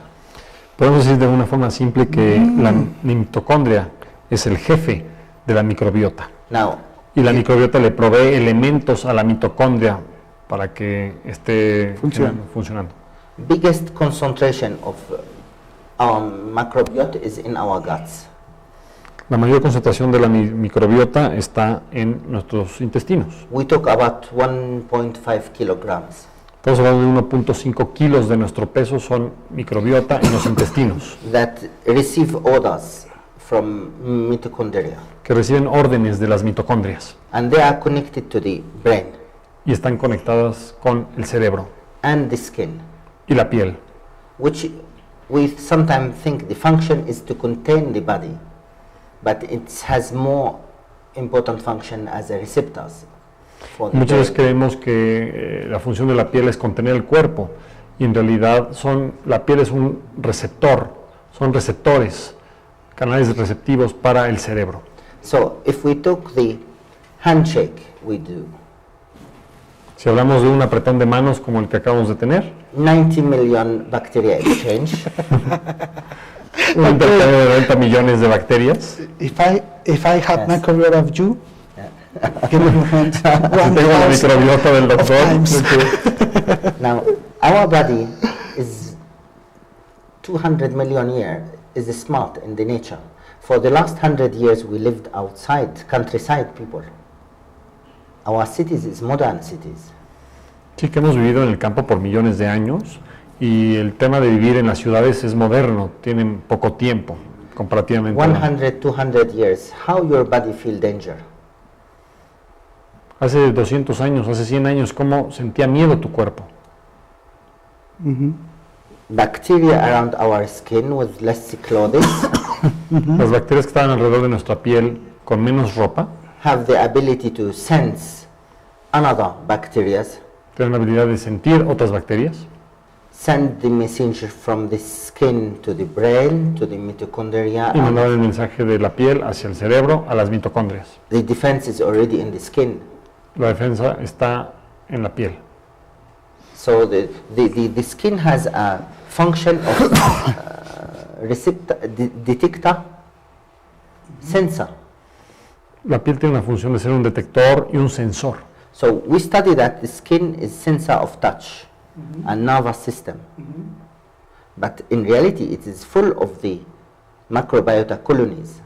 Podemos decir de una forma simple que la mitocondria es el jefe de la microbiota. Now, Y la microbiota le provee elementos a la mitocondria para que esté funcionando. biggest concentration of our microbiota is in our guts. La mayor concentración de la microbiota está en nuestros intestinos. We talk about 1.5 kilograms. Estamos hablando de 1.5 kilos de nuestro peso son microbiota en los intestinos, That receive orders from mitochondria, que reciben órdenes de las mitocondrias and they are connected to the brain y están conectadas con el cerebro and the skin, y la piel. which we sometimes think the function is to contain the body, but it has more important function as a receptors for the Muchas veces brain. creemos que la función de la piel es contener el cuerpo y en realidad la piel es un receptor, son receptores, canales receptivos para el cerebro. So if we took the handshake we do, Si hablamos de un apretón de manos como el que acabamos de tener, 90 million bacteria exchange, un intercambio de 90 millones de bacterias, If I have Yes. microbiota of you, give me your hands. si tengo la 1,000 microbiota del of doctor, times. now our body is 200 million years is smart in the nature. For the last 100 years we lived outside, countryside people. Our cities is modern cities. sí que hemos vivido en el campo por millones de años y el tema de vivir en las ciudades es moderno, tienen poco tiempo comparativamente. 100, 200 years, how your body feel danger? Hace 200 años, hace 100 años, ¿cómo sentía miedo tu cuerpo? Bacteria around our skin with less clothes Las bacterias que estaban alrededor de nuestra piel con menos ropa have the ability to sense another bacteria tiene la habilidad de sentir otras bacterias, send the messenger from the skin to the brain, to the mitochondria. y mandar el mensaje de la piel hacia el cerebro, a las mitocondrias. The defense is already in the skin. La defensa está en la piel. So the skin has a function of receptor, detector, sensor. La piel tiene una función de ser un detector y un sensor. So we study that the skin is sensor of touch and nervous system. But in reality it is full of the microbiota colonies.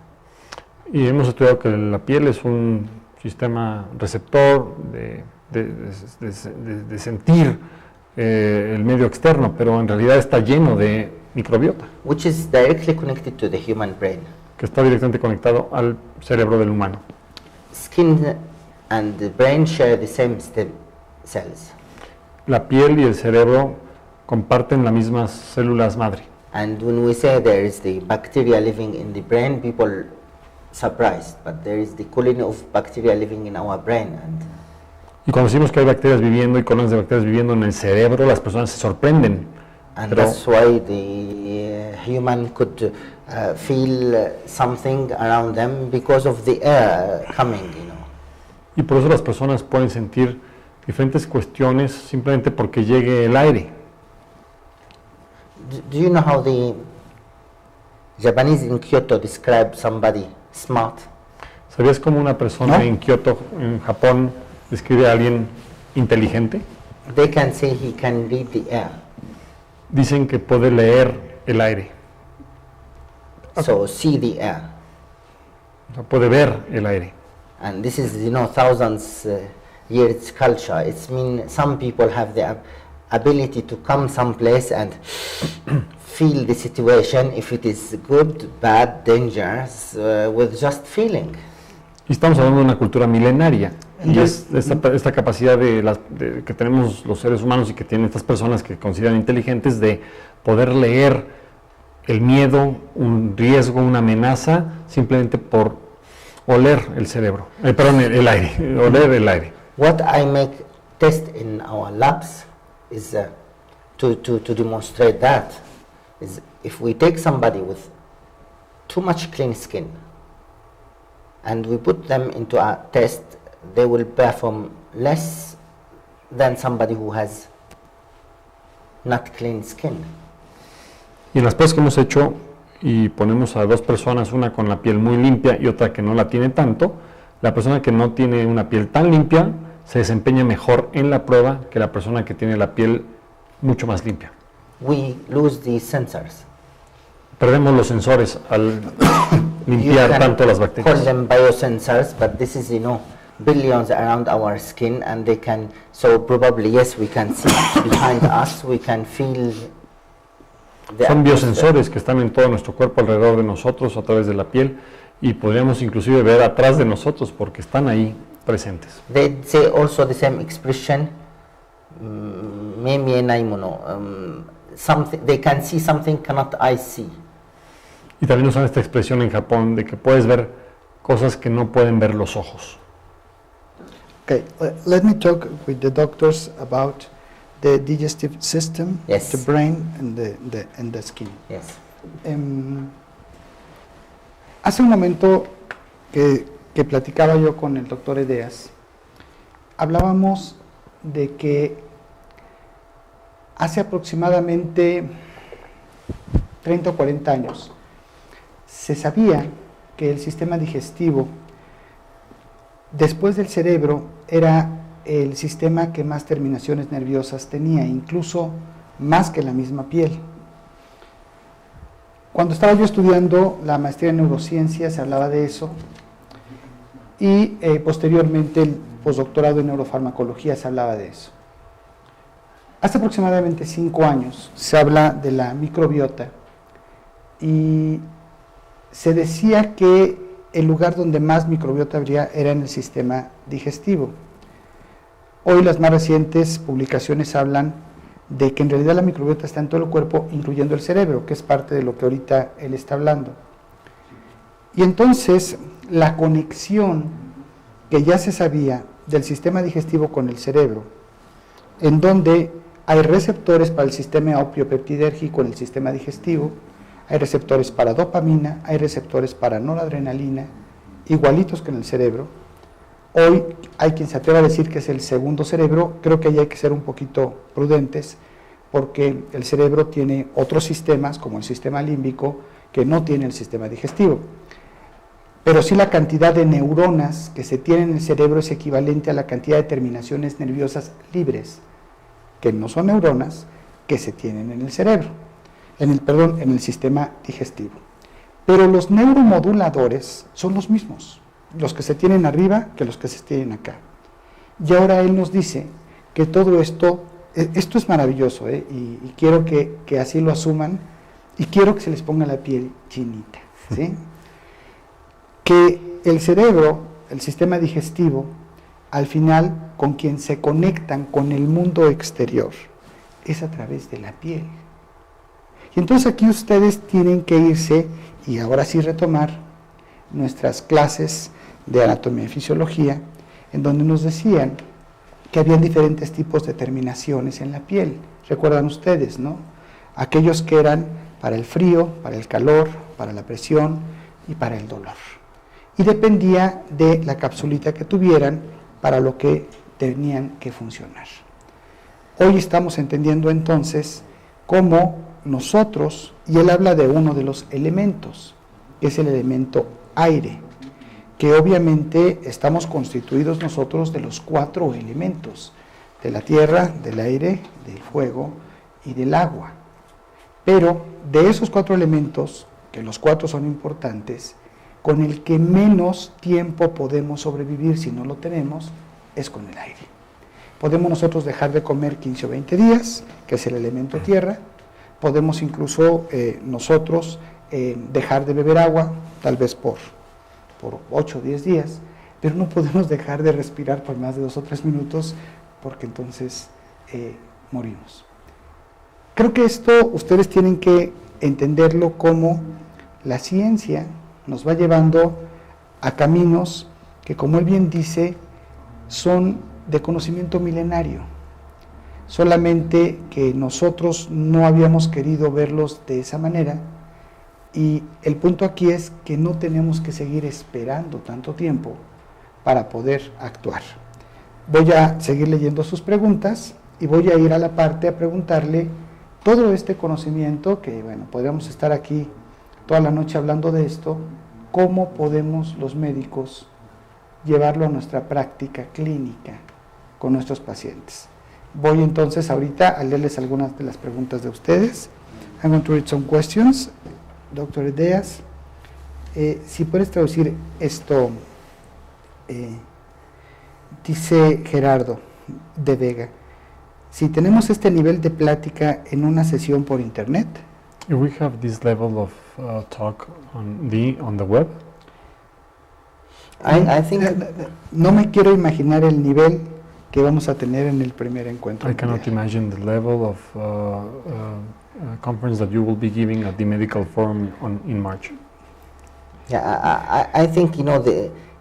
Y hemos estudiado que la piel es un sistema receptor de sentir el medio externo, pero en realidad está lleno de microbiota, Which is directly connected to the human brain. que está directamente conectado al cerebro del humano. Skin and the brain share the same stem cells. La piel y el cerebro comparten las mismas células madre. And when we say there is the bacteria living in the brain, people surprised, but there is the colony of bacteria living in our brain. Y cuando decimos que hay bacterias viviendo y colonias de bacterias viviendo en el cerebro, las personas se sorprenden. And Pero- that's why the human could feel something around them because of the air coming, you know. Y por eso las personas pueden sentir diferentes cuestiones simplemente porque llegue el aire. Do you know how the Japanese in Kyoto describe somebody smart? ¿Sabías cómo una persona No. en Kioto, en Japón, describe a alguien inteligente? They can say he can read the air. Dicen que puede leer el aire, So see the air. o sea, puede ver el aire. And this is, you know, thousands years culture. It's mean some people have the ability to come someplace and feel the situation, if it is good, bad, dangerous, with just feeling. Y estamos hablando de una cultura milenaria. Y Entonces- es esta capacidad que tenemos los seres humanos y que tienen estas personas que consideran inteligentes de poder leer el miedo, un riesgo, una amenaza, simplemente por oler el cerebro, el aire, oler el aire. What I make test in our labs is to demonstrate that is if we take somebody with too much clean skin and we put them into a test, they will perform less than somebody who has not clean skin. Y en las pruebas que hemos hecho y ponemos a dos personas, una con la piel muy limpia y otra que no la tiene tanto, la persona que no tiene una piel tan limpia se desempeña mejor en la prueba que la persona que tiene la piel mucho más limpia. We lose the sensors. Perdemos los sensores al You limpiar can tanto las call bacterias. them biosensors, but this is, you know, billions around our skin, and they can, so probably, yes, we can see behind us, we can feel the Son atmosphere. biosensores que están en todo nuestro cuerpo alrededor de nosotros a través de la piel y podríamos inclusive ver atrás de nosotros porque están ahí presentes. They say also the same expression, something, they can see something cannot I see. Y también usan esta expresión en Japón de que puedes ver cosas que no pueden ver los ojos. Okay, let me talk with the doctors about the digestive system, Yes. the brain, and the skin. Yes. Hace un momento que platicaba yo con el doctor Edeas, hablábamos de que hace aproximadamente 30 o 40 años se sabía que el sistema digestivo, después del cerebro, era el sistema que más terminaciones nerviosas tenía, incluso más que la misma piel. Cuando estaba yo estudiando la maestría en neurociencia se hablaba de eso y posteriormente el postdoctorado en neurofarmacología se hablaba de eso. Hace aproximadamente 5 años se habla de la microbiota y se decía que el lugar donde más microbiota habría era en el sistema digestivo. Hoy las más recientes publicaciones hablan de que en realidad la microbiota está en todo el cuerpo, incluyendo el cerebro, que es parte de lo que ahorita él está hablando. Y entonces, la conexión que ya se sabía del sistema digestivo con el cerebro en donde hay receptores para el sistema opio-peptidérgico en el sistema digestivo, hay receptores para dopamina, hay receptores para noradrenalina, igualitos que en el cerebro. Hoy hay quien se atreva a decir que es el segundo cerebro. Creo que ahí hay que ser un poquito prudentes, porque el cerebro tiene otros sistemas, como el sistema límbico, que no tiene el sistema digestivo. Pero sí la cantidad de neuronas que se tienen en el cerebro es equivalente a la cantidad de terminaciones nerviosas libres, que no son neuronas, que se tienen en el cerebro, en el sistema digestivo. Pero los neuromoduladores son los mismos, los que se tienen arriba que los que se tienen acá. Y ahora él nos dice que todo esto es maravilloso, y quiero que así lo asuman, y quiero que se les ponga la piel chinita, ¿sí? Que el cerebro, el sistema digestivo, al final con quien se conectan con el mundo exterior es a través de la piel. Y entonces aquí ustedes tienen que irse y ahora sí retomar nuestras clases de anatomía y fisiología, en donde nos decían que habían diferentes tipos de terminaciones en la piel. Recuerdan ustedes, ¿no? Aquellos que eran para el frío, para el calor, para la presión y para el dolor. Y dependía de la capsulita que tuvieran para lo que tenían que funcionar. Hoy estamos entendiendo entonces cómo nosotros, y él habla de uno de los elementos, que es el elemento aire, que obviamente estamos constituidos nosotros de los 4 elementos, de la tierra, del aire, del fuego y del agua. Pero de esos 4 elementos, que los 4 son importantes, con el que menos tiempo podemos sobrevivir si no lo tenemos, es con el aire. Podemos nosotros dejar de comer 15 o 20 días, que es el elemento tierra. Podemos incluso nosotros dejar de beber agua, tal vez por 8 o 10 días, pero no podemos dejar de respirar por más de 2 o 3 minutos, porque entonces morimos. Creo que esto ustedes tienen que entenderlo como la ciencia nos va llevando a caminos que, como él bien dice, son de conocimiento milenario, solamente que nosotros no habíamos querido verlos de esa manera, y el punto aquí es que no tenemos que seguir esperando tanto tiempo para poder actuar. Voy a seguir leyendo sus preguntas y voy a ir a la parte a preguntarle todo este conocimiento, que bueno, podríamos estar aquí toda la noche hablando de esto, cómo podemos los médicos llevarlo a nuestra práctica clínica con nuestros pacientes. Voy entonces ahorita a leerles algunas de las preguntas de ustedes. I'm going to read some questions. Doctor Edeas, si puedes traducir esto, dice Gerardo de Vega, si tenemos este nivel de plática en una sesión por internet. If we have this level of talk on the web, I think no me quiero imaginar el nivel que vamos a tener en el primer encuentro. I cannot imagine the level of conference that you will be giving at the medical forum in March. Yeah, I think, you know,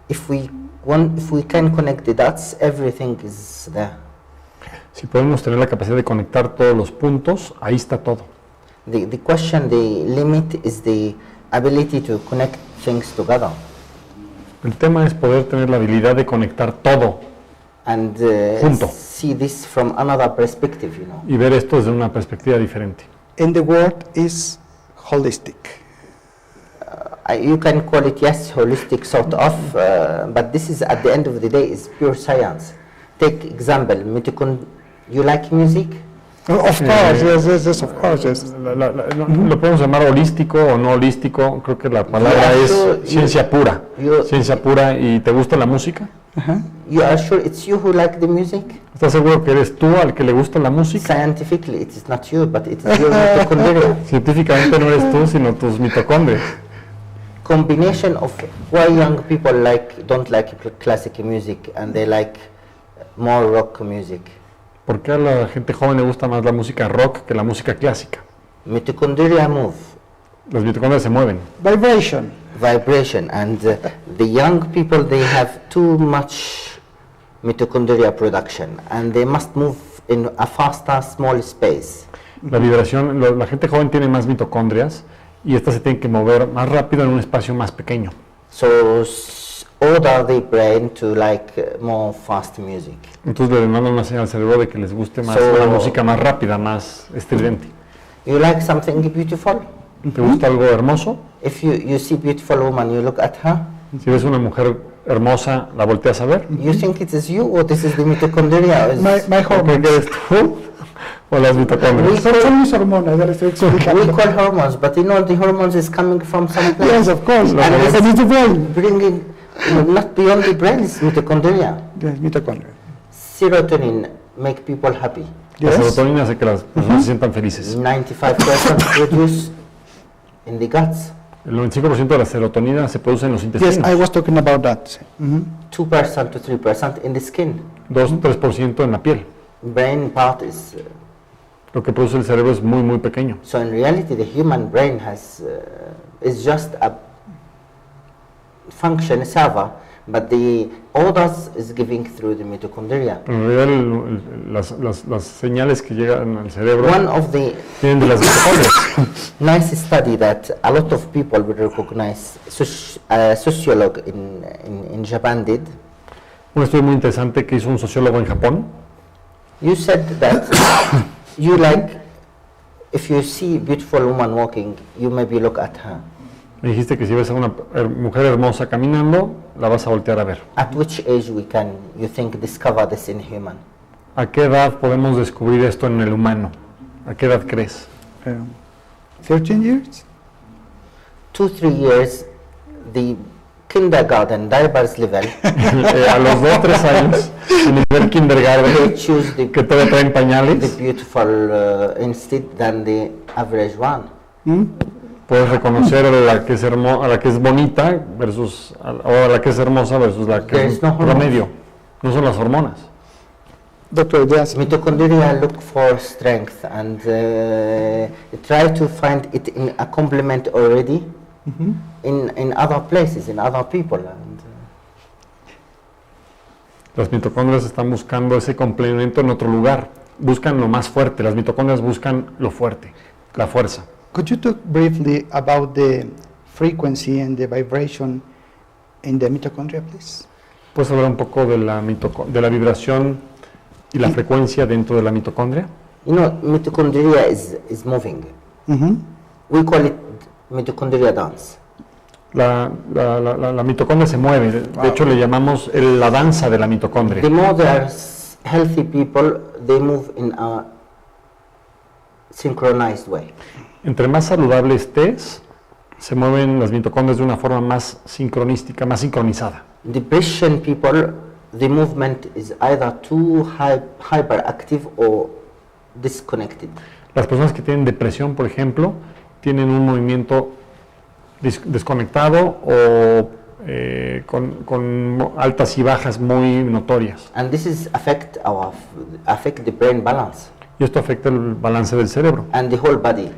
if we can connect the dots, everything is there. Si podemos tener la capacidad de conectar todos los puntos, ahí está todo. The question, the limit is the ability to connect things together. El tema es poder tener la habilidad de conectar todo And junto see this from another perspective, you know. y ver esto desde una perspectiva diferente. And the word is holistic. You can call it, yes, holistic sort of, but this is, at the end of the day, is pure science. Take example, you like music? Of course, yes, of course, yes. Lo podemos llamar holístico o no holístico, creo que la palabra Yeah, es so ciencia pura. you- Ciencia pura. ¿Y te gusta la música? You are sure it's you who like the music? ¿Estás seguro que eres tú al que le gusta la música? Scientifically, it is not you, but it is your mitochondria. Científicamente no eres tú, sino tus mitocondrias. Combination of why young people don't like classic music and they like more rock music. ¿Por qué a la gente joven le gusta más la música rock que la música clásica? Mitochondria move, Las mitocondrias se mueven. Vibration. vibration, and the young people, they have too much mitochondria production and they must move in a faster, small space. La vibración, la gente joven tiene más mitocondrias y estas se tienen que mover más rápido en un espacio más pequeño. So order the brain to like more fast music. Entonces le mandan una señal al cerebro de que les guste más So- la música más rápida, más estridente. You like something beautiful? ¿Te gusta algo hermoso? If you see beautiful woman, you look at her. Si ves una mujer hermosa, la volteas a ver. You think it is you or this is the mitochondria? My ¿Qué hormones. eres tú? ¿O las mitocondrias? Son mis hormonas, ya le estoy We explicando. call hormones, but you know the hormones is coming from some place. Yes, of course. And And it's the brain. bringing not beyond the brain is mitochondria. Yes, mitochondria. Serotonin make people happy. La Yes. serotonina hace que las personas se sientan felices. 95% produce in the guts. El 95% de la serotonina se produce en los Yes, intestinos. I was talking about that. 2% to 3% in the skin. 2-3% en la piel. Brain part is Lo que produce el cerebro es muy, muy pequeño. so in reality the human brain has is just a function server, but the orders is giving through the mitochondria. En realidad las señales que llegan al cerebro One of the vienen de las mitocondrias. nice study that a lot of people will recognize, a sociologue in Japan did. Un estudio muy interesante que hizo un sociólogo en Japón. You said that you like, if you see beautiful woman walking, you maybe look at her. Me dijiste que si ves a una mujer hermosa caminando, la vas a voltear a ver. At which age we can, you think, discover this in human? ¿A qué edad podemos descubrir esto en el humano? ¿A qué edad crees? 13 years? 2-3 years, the kindergarten diapers level, A los 2-3 años, en el nivel they kindergarten, choose the que todavía traen pañales, beautiful instead than the average one. puedes reconocer a la que es, a la que es bonita versus o a la que es hermosa versus la que There es is no hormones. promedio. No son las hormonas. Doctor, yes. Mitochondria look for strength and try to find it in a complement already in other places, in other people. And, Las mitocondrias están buscando ese complemento en otro lugar. Buscan lo más fuerte. Las mitocondrias buscan lo fuerte, la fuerza. Could you talk briefly about the frequency and the vibration in the mitochondria, please? ¿Puedes hablar un poco de la vibración y la frecuencia dentro de la mitocondria? you know, mitochondria is moving. We call it mitochondria dance. La mitocondria se mueve. De hecho, le llamamos la danza de la mitocondria. The more there are healthy people, they move in a synchronized way. Entre más saludable estés, se mueven las mitocondrias de una forma más sincronística, más sincronizada. Depression people, the movement is either too hyperactive or disconnected. Las personas que tienen depresión, por ejemplo, tienen un movimiento desconectado o con altas y bajas muy notorias. And this is affect the brain balance Y esto afecta el balance del cerebro and the whole body.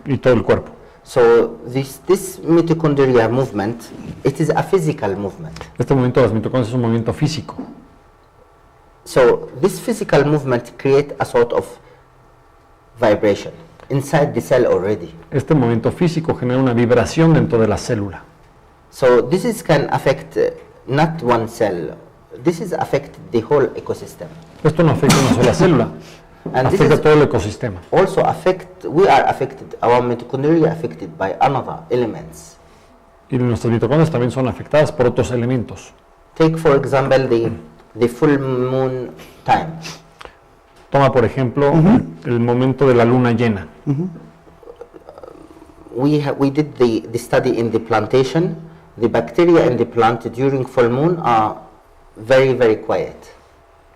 y todo el cuerpo. So this mitochondria movement, it is a physical movement. Este movimiento de las mitocondrias es un movimiento físico. So this physical movement create a sort of vibration inside the cell already. Este movimiento físico genera una vibración dentro de la célula. So this is can affect not one cell. This is affect the whole ecosystem. Esto no afecta a una sola célula, And this afecta a is todo el ecosistema. also we are affected, our mitochondria affected by another elements. Y nuestras mitocondrias también son afectadas por otros elementos. Take for example the full moon time. Toma, por ejemplo, el momento de la luna llena. We did the study in the plantation. The bacteria in the plant during full moon are very, very quiet.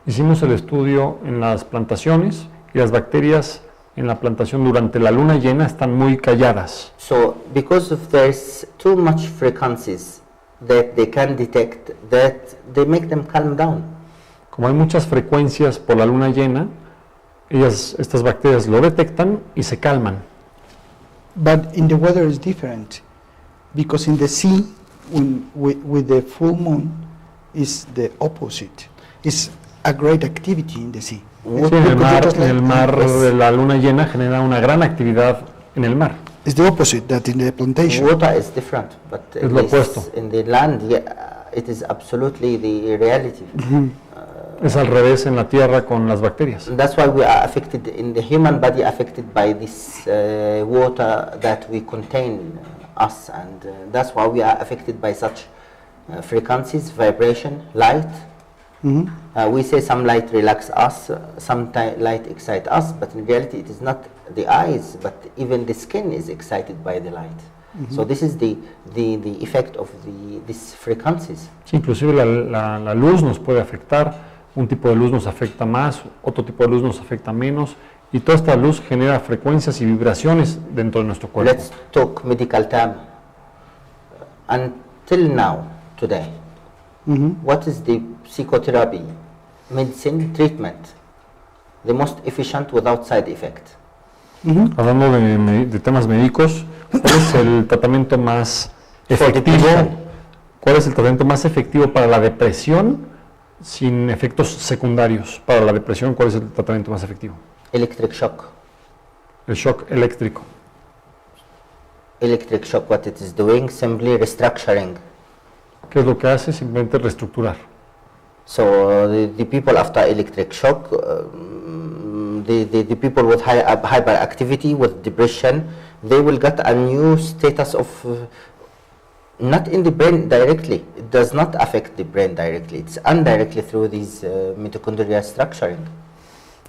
Hicimos el estudio en las plantaciones y las bacterias en la plantación durante la luna llena están muy calladas. So because of there's too much frequencies that they can detect, that they make them calm down. Como hay muchas frecuencias por la luna llena, estas bacterias lo detectan y se calman. But in the weather is different, because in the sea, with the full moon, is the opposite. It's a great activity in the sea. Sí, en el mar de la luna llena genera una gran actividad en el mar. It's the opposite that in the plantation. Water is different, but Es lo opuesto. in the land, it is absolutely the reality. Es al revés en la tierra con las bacterias. And that's why we are affected in the human body, affected by this water that we contain us, and that's why we are affected by such frequencies, vibration, light. We say some light relax us, some light excite us, but in reality it is not the eyes, but even the skin is excited by the light. So this is the effect of these frequencies. Sí, inclusive la luz nos puede afectar, un tipo de luz nos afecta más, otro tipo de luz nos afecta menos, y toda esta luz genera frecuencias y vibraciones dentro de nuestro cuerpo. Let's talk medical term. Until now, today, what is the psychotherapy, medicine, treatment, the most efficient without side effect? Hablando de temas médicos, ¿cuál es el tratamiento más efectivo? depression. ¿Cuál es el tratamiento más efectivo para la depresión sin efectos secundarios? Para la depresión, ¿cuál es el tratamiento más efectivo? Electric shock. El shock eléctrico. Electric shock, what it is doing, simply restructuring. ¿Qué es lo que hace? Simplemente reestructurar. So the people after electric shock, the people with hyperactivity, with depression, they will get a new status of, not in the brain directly, it does not affect the brain directly, it's indirectly through these mitochondrial structuring.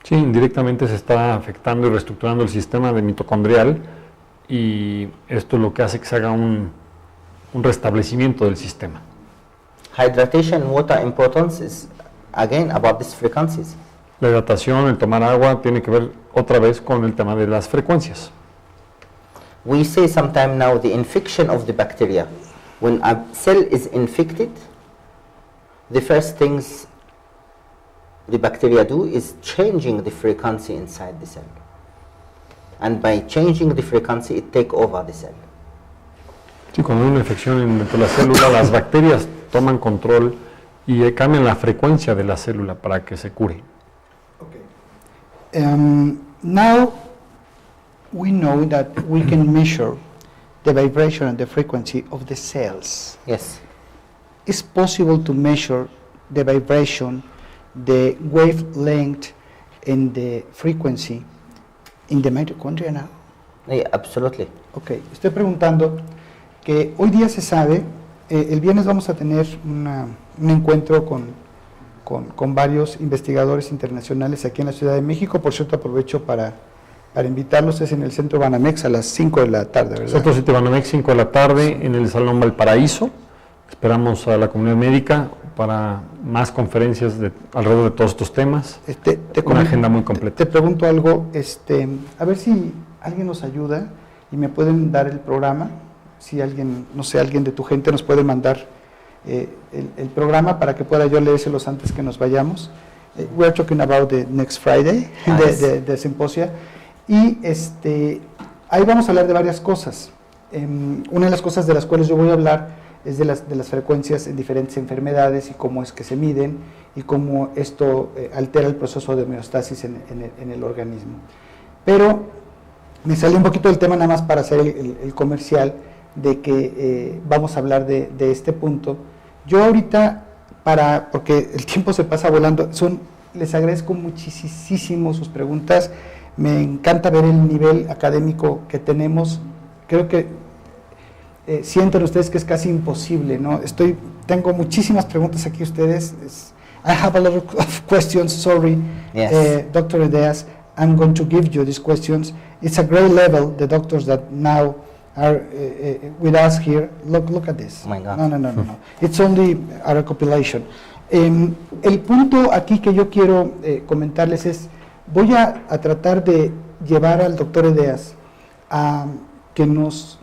Sí, indirectamente se está afectando y reestructurando el sistema de mitocondrial y esto es lo que hace que se haga un restablecimiento del sistema. Hydration, water importance is again about these frequencies. La hidratación, el tomar agua, tiene que ver otra vez con el tema de las frecuencias. We say sometime now the infection of the bacteria. When a cell is infected, the first things the bacteria do is changing the frequency inside the cell. And by changing the frequency, it take over the cell. Sí, cuando hay una infección dentro de la célula, las bacterias toman control y cambian la frecuencia de la célula para que se cure. Now we know that we can measure the vibration and the frequency of the cells. Yes. It's possible to measure the vibration, the wavelength, and the frequency in the mitochondria now. Yeah, absolutely. Ok, estoy preguntando que hoy día se sabe, el viernes vamos a tener un encuentro con varios investigadores internacionales aquí en la Ciudad de México. Por cierto, aprovecho para invitarlos, es en el Centro Banamex a las 5 de la tarde, ¿verdad? Centro Sitio Banamex, 5 de la tarde, en el Salón Valparaíso. Esperamos a la comunidad médica para más conferencias alrededor de todos estos temas. Una agenda muy completa. Te pregunto algo, a ver si alguien nos ayuda y me pueden dar el programa, si alguien, no sé, alguien de tu gente nos puede mandar el programa para que pueda yo leérselos antes que nos vayamos. We're talking about the next Friday, the symposia, y ahí vamos a hablar de varias cosas. Una de las cosas de las cuales yo voy a hablar es de las frecuencias en diferentes enfermedades y cómo es que se miden y cómo esto altera el proceso de homeostasis en el organismo. Pero me salió un poquito del tema nada más para hacer el comercial de que vamos a hablar de este punto. Yo ahorita, porque el tiempo se pasa volando, les agradezco muchísimo sus preguntas, me encanta ver el nivel académico que tenemos, creo que sienten ustedes que es casi imposible, ¿no? Tengo muchísimas preguntas aquí ustedes. I have a lot of questions, sorry, Yes. Dr. Edeas, I'm going to give you these questions. It's a great level, the doctors that now are with us here. Look at this. Oh my God. No. It's only a recopilation. El punto aquí que yo quiero comentarles es, voy a tratar de llevar al doctor Edeas a que nos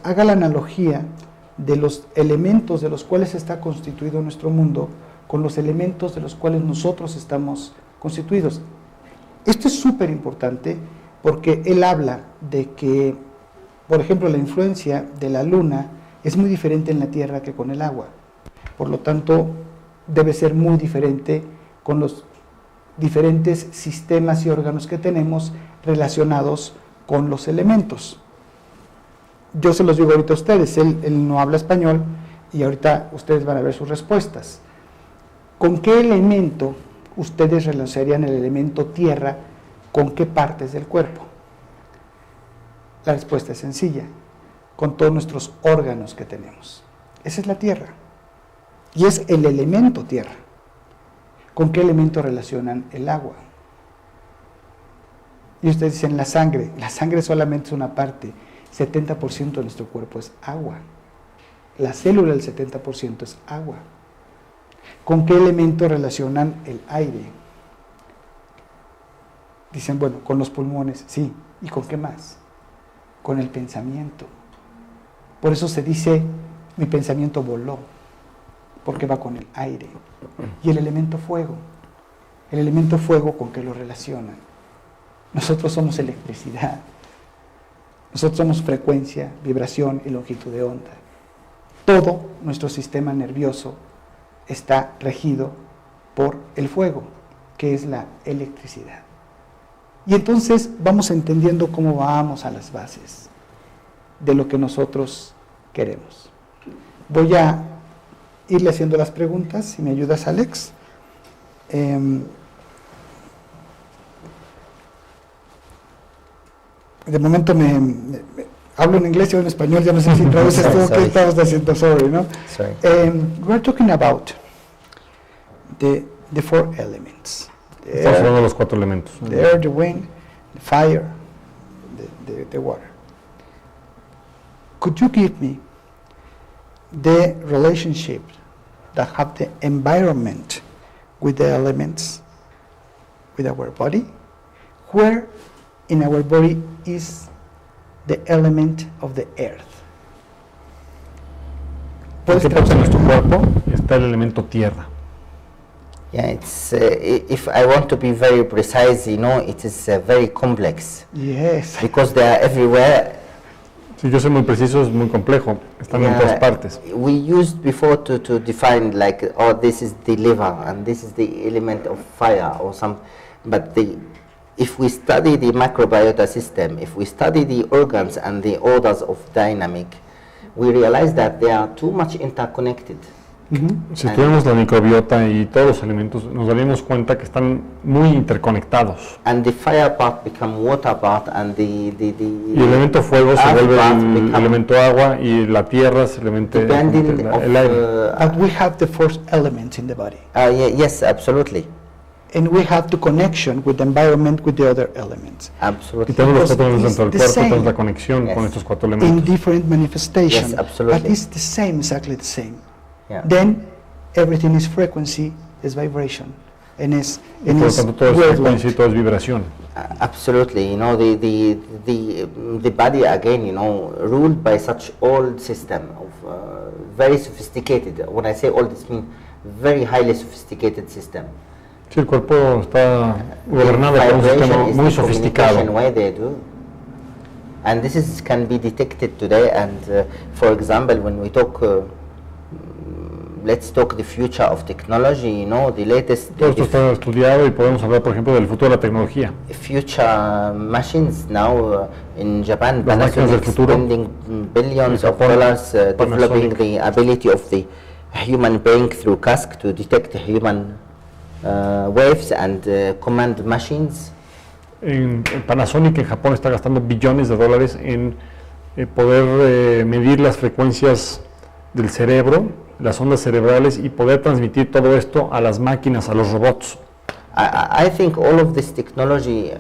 haga la analogía de los elementos de los cuales está constituido nuestro mundo con los elementos de los cuales nosotros estamos constituidos. Esto es súper importante porque él habla de que, por ejemplo, la influencia de la luna es muy diferente en la Tierra que con el agua. Por lo tanto, debe ser muy diferente con los diferentes sistemas y órganos que tenemos relacionados con los elementos. Yo se los digo ahorita a ustedes, él no habla español y ahorita ustedes van a ver sus respuestas. ¿Con qué elemento ustedes relacionarían el elemento tierra con qué partes del cuerpo? La respuesta es sencilla, con todos nuestros órganos que tenemos. Esa es la tierra y es el elemento tierra. ¿Con qué elemento relacionan el agua? Y ustedes dicen la sangre solamente es una parte, 70% de nuestro cuerpo es agua. La célula del 70% es agua. ¿Con qué elemento relacionan el aire? Dicen, bueno, con los pulmones, sí. ¿Y con qué más? Con el pensamiento. Por eso se dice, mi pensamiento voló, porque va con el aire. Y el elemento fuego. El elemento fuego, ¿con qué lo relacionan? Nosotros somos electricidad. Nosotros somos frecuencia, vibración y longitud de onda. Todo nuestro sistema nervioso está regido por el fuego, que es la electricidad. Y entonces vamos entendiendo cómo vamos a las bases de lo que nosotros queremos. Voy a irle haciendo las preguntas, si me ayudas, Alex. De momento hablo en inglés y hablo en español, ya no sé si traduces todo, ¿qué estamos haciendo? Sorry, ¿no? Sorry. We're talking about the four elements. Estamos hablando de los 4 elementos. The air, the wind, the fire, the water. Could you give me the relationship that have the environment with the elements, with our body? Where in our body is the element of the earth? ¿En qué parte de nuestro cuerpo está el elemento tierra? Yeah, it's if I want to be very precise, it is very complex Yes. because they are everywhere. Si yo soy muy preciso, es muy complejo. Están en todas partes. We used before to define like, oh, this is the liver and this is the element of fire or some, but if we study the microbiota system, if we study the organs and the orders of dynamic, we realize that they are too much interconnected. Si estudiamos la microbiota y todos los elementos, nos daríamos cuenta que están muy interconectados. And the fire part become water part and Y el elemento fuego se vuelve el elemento agua y la tierra es el elemento el aire. But we have the fourth element in the body. Yes, absolutely. And we have the connection with the environment with the other elements. Y Absolutely. tenemos los 4 elementos dentro del The cuerpo, same. tenemos la conexión Yes. con estos 4 In elementos. different manifestation. Yes, absolutely. But it's the same, exactly the same. Yeah. Then everything is frequency, is vibration, and is Y por lo tanto todo es worldwide. frecuencia y todo es vibración. Absolutely, the body again, ruled by such old system of very sophisticated. When I say old, this means very highly sophisticated system. Sí, el cuerpo está gobernado por un Vibration sistema is muy the sofisticado. communication way they do. And this can be detected today. And for example, when we talk, let's talk the future of technology. The latest. Todo esto está estudiado y podemos hablar, por ejemplo, del futuro de la tecnología. Future machines now in Japan, Las máquinas del Panasonic futuro. spending billions En of Japón, dollars developing Panasonic. the ability of the human brain through CASC to detect human waves and command machines. En Panasonic en Japón está gastando billones de dólares en poder medir las frecuencias del cerebro, las ondas cerebrales y poder transmitir todo esto a las máquinas, a los robots. I think all of this technology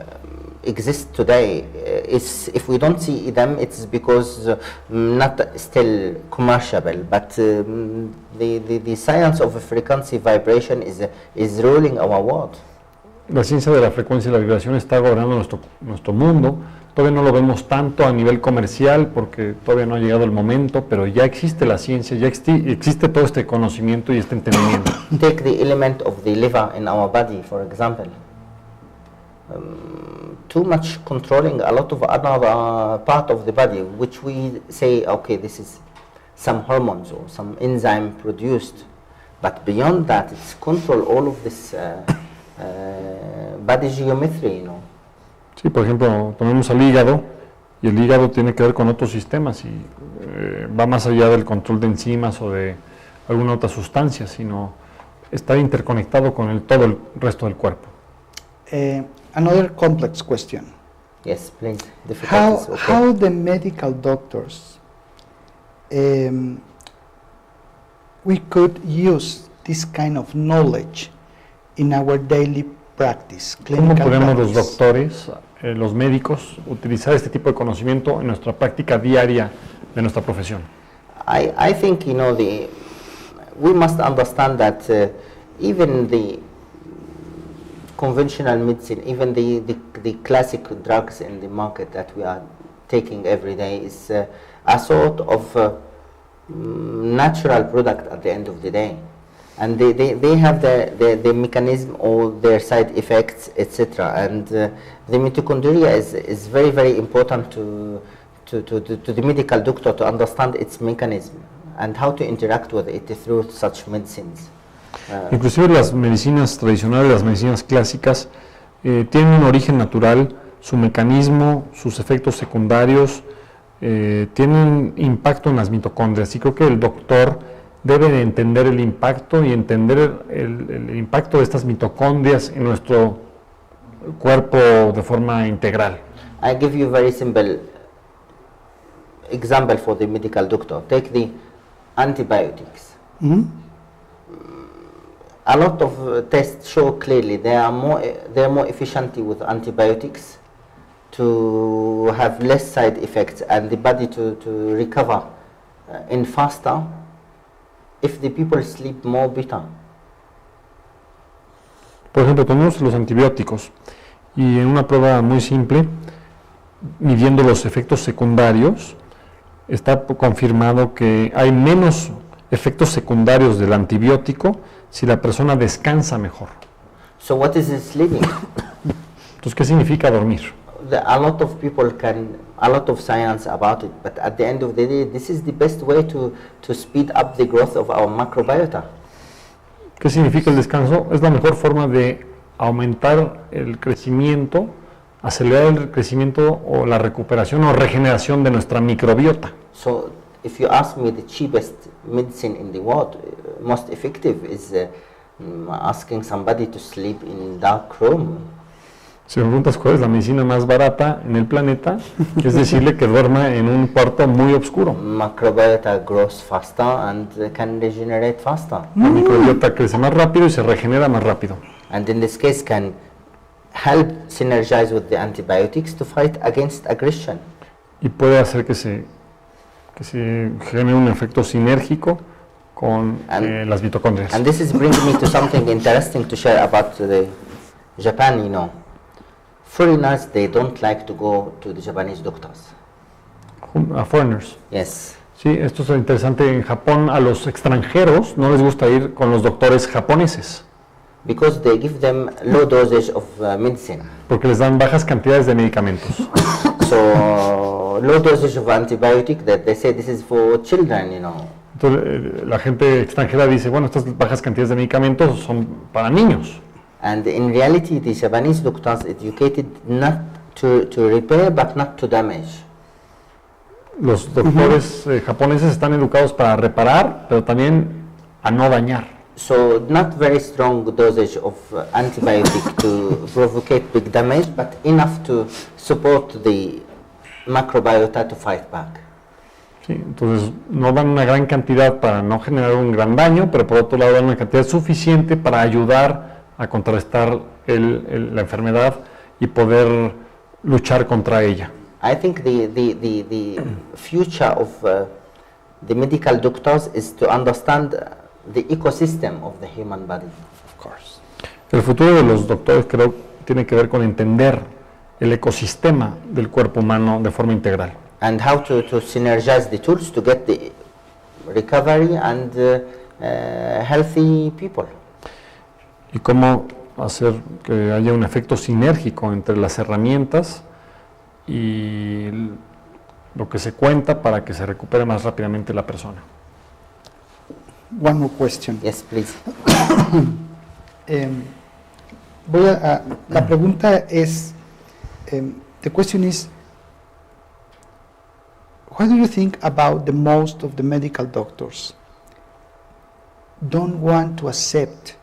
exists today. If we don't see them, it's because not still commerciable. But the science of frequency vibration is ruling our world. La ciencia de la frecuencia y la vibración está gobernando nuestro mundo. Todavía no lo vemos tanto a nivel comercial porque todavía no ha llegado el momento, pero ya existe la ciencia, ya existe todo este conocimiento y este entendimiento. Take the element of the liver in our body, for example. Too much controlling a lot of another part of the body, which we say, okay, this is some hormones or some enzyme produced. But beyond that, it's control all of this body geometry, Sí, por ejemplo, tomemos al hígado, y el hígado tiene que ver con otros sistemas y va más allá del control de enzimas o de alguna otra sustancia, sino está interconectado con todo el resto del cuerpo. Another complex question. Yes, please. Difficulties, okay. How the medical doctors we could use this kind of knowledge in our daily practice, ¿Cómo clinical podemos los practice? doctores, los médicos, utilizar este tipo de conocimiento en nuestra práctica diaria de nuestra profesión? I think, we must understand that even the conventional medicine, even the classic drugs in the market that we are taking every day is a sort of natural product at the end of the day. And they have the mechanism or their side effects, etc. And the mitochondria is very, very important to the medical doctor to understand its mechanism and how to interact with it through such medicines. Inclusive las medicinas tradicionales, las medicinas clásicas, tienen un origen natural, su mecanismo, sus efectos secundarios, tienen impacto en las mitocondrias. Y creo que el doctor debe de entender el impacto y entender el impacto de estas mitocondrias en nuestro cuerpo de forma integral. I give you a very simple example for the medical doctor. Take the antibiotics. Mhm. A lot of tests show clearly they are more efficient with antibiotics to have less side effects and the body to recover in faster if the people sleep more better. Por ejemplo, tomamos los antibióticos y en una prueba muy simple, midiendo los efectos secundarios, está confirmado que hay menos efectos secundarios del antibiótico si la persona descansa mejor. So what is sleeping? Entonces, ¿qué significa dormir? A lot of people a lot of science about it, but at the end of the day, this is the best way to speed up the growth of our microbiota. ¿Qué significa el descanso? Es la mejor forma de aumentar el crecimiento, acelerar el crecimiento o la recuperación o regeneración de nuestra microbiota. So if you ask me, the cheapest medicine in the world, most effective, is asking somebody to sleep in dark room. Si me preguntas cuál es la medicina más barata en el planeta, es decirle que duerma en un cuarto muy oscuro. Microbiota grows faster and can regenerate faster. La microbiota crece más rápido y se regenera más rápido. And in this case can help synergize with the antibiotics to fight against aggression. Y puede hacer que se genere un efecto sinérgico con las mitocondrias. And this is bringing me to something interesting to share about the Japan, Foreigners, they don't like to go to the Japanese doctors. A foreigners. Yes. Sí, esto es interesante. En Japón, a los extranjeros no les gusta ir con los doctores japoneses. Because they give them low dosage of medicine. Porque les dan bajas cantidades de medicamentos. So, low dosage of antibiotic that they say this is for children, Entonces, la gente extranjera dice, bueno, estas bajas cantidades de medicamentos son para niños. And in reality, the Japanese doctors educated not to repair but not to damage. Los doctores japoneses están educados para reparar, pero también a no dañar. So not very strong dosage of antibiotic to provocate big damage, but enough to support the microbiota to fight back. Sí, entonces no dan una gran cantidad para no generar un gran daño, pero por otro lado dan una cantidad suficiente para ayudar a contrarrestar la enfermedad y poder luchar contra ella. I think the future of the medical doctors is to understand the ecosystem of the human body. Of course. El futuro de los doctores creo tiene que ver con entender el ecosistema del cuerpo humano de forma integral. And how to synergize the tools to get the recovery and healthy people. Y cómo hacer que haya un efecto sinérgico entre las herramientas y lo que se cuenta para que se recupere más rápidamente la persona. one more question. Yes, please. La pregunta es, the question is, what do you think about the most of the medical doctors don't want to accept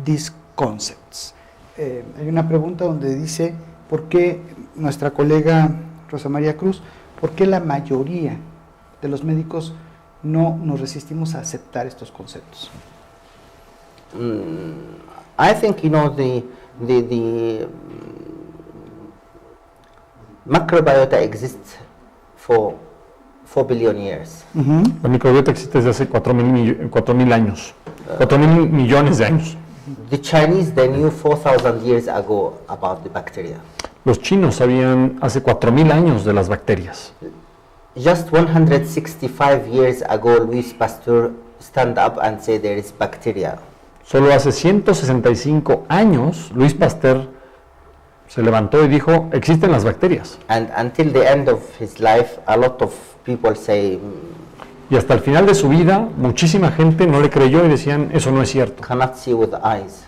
these concepts? Hay una pregunta donde dice, ¿por qué nuestra colega Rosa María Cruz, por qué la mayoría de los médicos no nos resistimos a aceptar estos conceptos? I think, you know, the microbiota exists for 4 billion years. La microbiota existe desde hace 4.000 años, 4.000 millones de años. The Chinese, they knew 4,000 years ago about the bacteria. Los chinos sabían hace 4.000 años de las bacterias. Just 165 years ago, Louis Pasteur stand up and say there is bacteria. Solo hace 165 años, Luis Pasteur se levantó y dijo, existen las bacterias. And until the end of his life, a lot of people say, Y hasta el final de su vida, muchísima gente no le creyó y decían, eso no es cierto. cannot see with the eyes.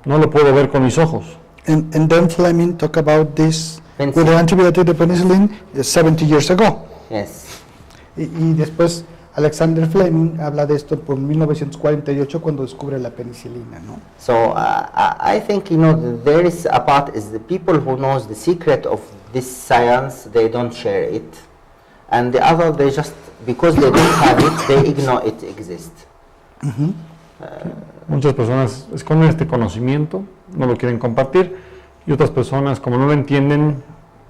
No lo puedo ver con mis ojos. And then Fleming talked about this with Penicillin. the antibiotic, the penicillin, 70 years ago. Yes. Y después Alexander Fleming habla de esto por 1948 cuando descubre la penicilina, ¿no? So I think, you know, there is a part is the people who knows the secret of this science, they don't share it, and the other, they just, because they don't have it, they ignore it exists. Muchas personas esconden este conocimiento, no lo quieren compartir, y otras personas, como no lo entienden,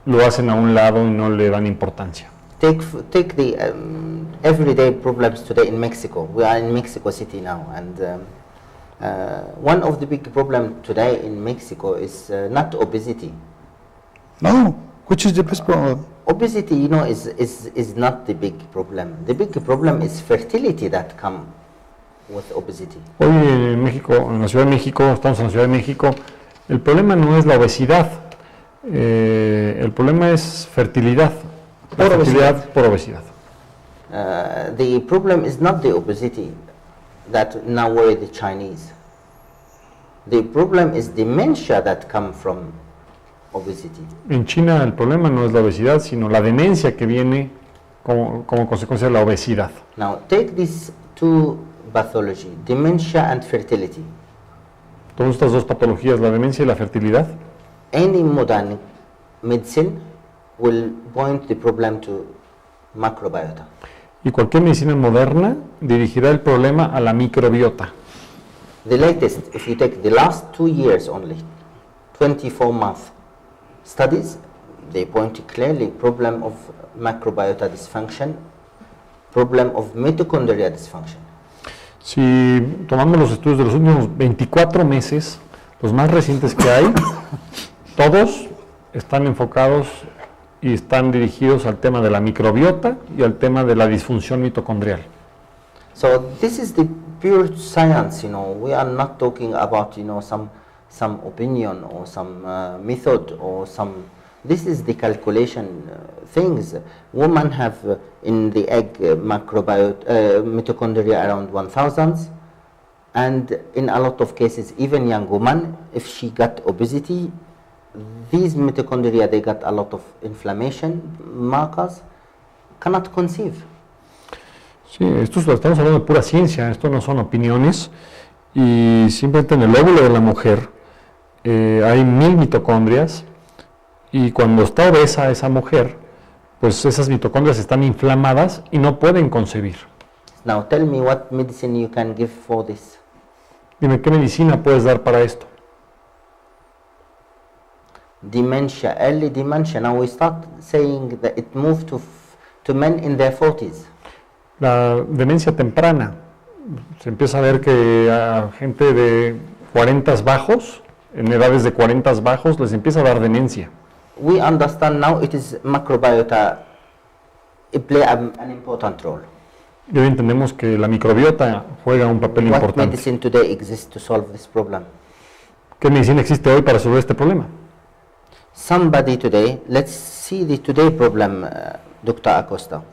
lo hacen a un lado y no le dan importancia. Take the everyday problems today in Mexico. We are in Mexico City now, and one of the big problem today in Mexico is not obesity. No, which is the best problem? Obesity, you know, is not the big problem. The big problem is fertility that come with obesity. Hoy en México, en la Ciudad de México, estamos en la Ciudad de México, el problema no es la obesidad, el problema es fertilidad. La Por fertilidad por obesidad. The problem is not the obesity that now worry the Chinese. The problem is dementia that come from obesity. En China el problema no es la obesidad, sino la demencia que viene como consecuencia de la obesidad. Now take these two pathology, dementia and fertility. Todas estas dos patologías, la demencia y la fertilidad, Any modern medicine will point the problem to microbiota. y cualquier medicina moderna dirigirá el problema a la microbiota. The latest, if you take the last 2 years only, 24-month studies, they point to clearly problem of microbiota dysfunction, problem of mitochondria dysfunction. Si tomamos los estudios de los últimos 24 meses, los más recientes que hay, todos están enfocados y están dirigidos al tema de la microbiota y al tema de la disfunción mitocondrial. So this is the pure science, you know. We are not talking about, you know, some opinion or some method or some. This is the calculation things. Women have in the egg mitochondria around 1,000, and in a lot of cases, even young woman, if she got obesity, these mitochondria, they got a lot of inflammation markers, cannot conceive. Sí, estamos hablando de pura ciencia, esto no son opiniones, y simplemente en el óvulo de la mujer hay 1000 mitocondrias, y cuando está obesa esa mujer, pues esas mitocondrias están inflamadas y no pueden concebir. Now tell me what medicine you can give for this. Dime, ¿qué medicina puedes dar para esto? Dementia, early dementia. Now we start saying that it moved to men in their 40s. La demencia temprana, se empieza a ver que a gente de 40 bajos, en edades de 40 bajos, les empieza a dar demencia. We understand now it is microbiota, it play an important role. Y hoy entendemos que la microbiota juega un papel What importante. medicine today exists to solve this problem? ¿Qué medicina existe hoy para resolver este problema? Somebody today, let's see the today problem, Dr. Acosta.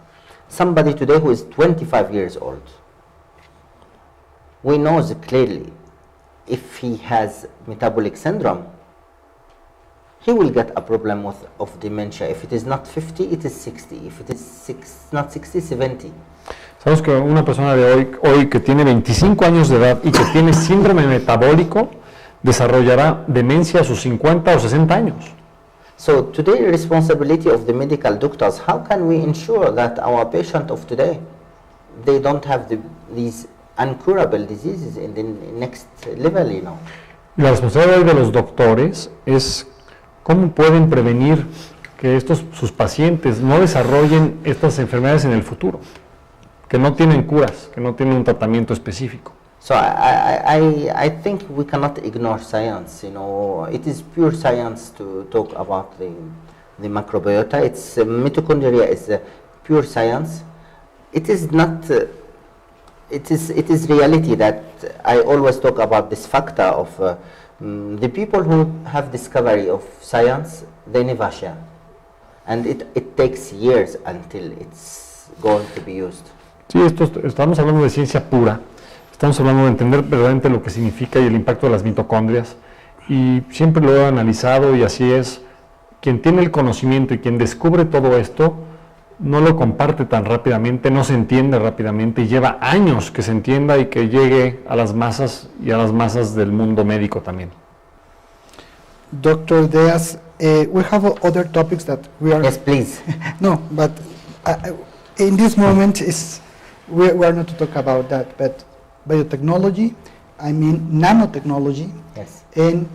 Somebody today who is 25 years old, we know clearly if he has metabolic syndrome, he will get a problem of dementia. If it is not 50, it is 60. If it is not 60, 70. Sabemos que una persona de hoy que tiene 25 años de edad y que tiene síndrome metabólico desarrollará demencia a sus 50 o 60 años. So today, the responsibility of the medical doctors, how can we ensure that our patient of today, they don't have these incurable diseases in the next level, you know? La responsabilidad de los doctores es cómo pueden prevenir que sus pacientes no desarrollen estas enfermedades en el futuro, que no tienen curas, que no tienen un tratamiento específico. So I think we cannot ignore science. You know, it is pure science to talk about the microbiota. It's mitochondria is pure science. It is not. It is reality that I always talk about this factor of the people who have discovery of science, they never share, and it takes years until it's going to be used. Sí, estamos hablando de ciencia pura. Estamos hablando de entender verdaderamente lo que significa y el impacto de las mitocondrias, y siempre lo he analizado y así es. Quien tiene el conocimiento y quien descubre todo esto no lo comparte tan rápidamente, no se entiende rápidamente y lleva años que se entienda y que llegue a las masas y a las masas del mundo médico también. Dr. Diaz, we have other topics that we are... Yes, please. No, but in this moment we are not to talk about that, but biotechnology, I mean nanotechnology, Yes. and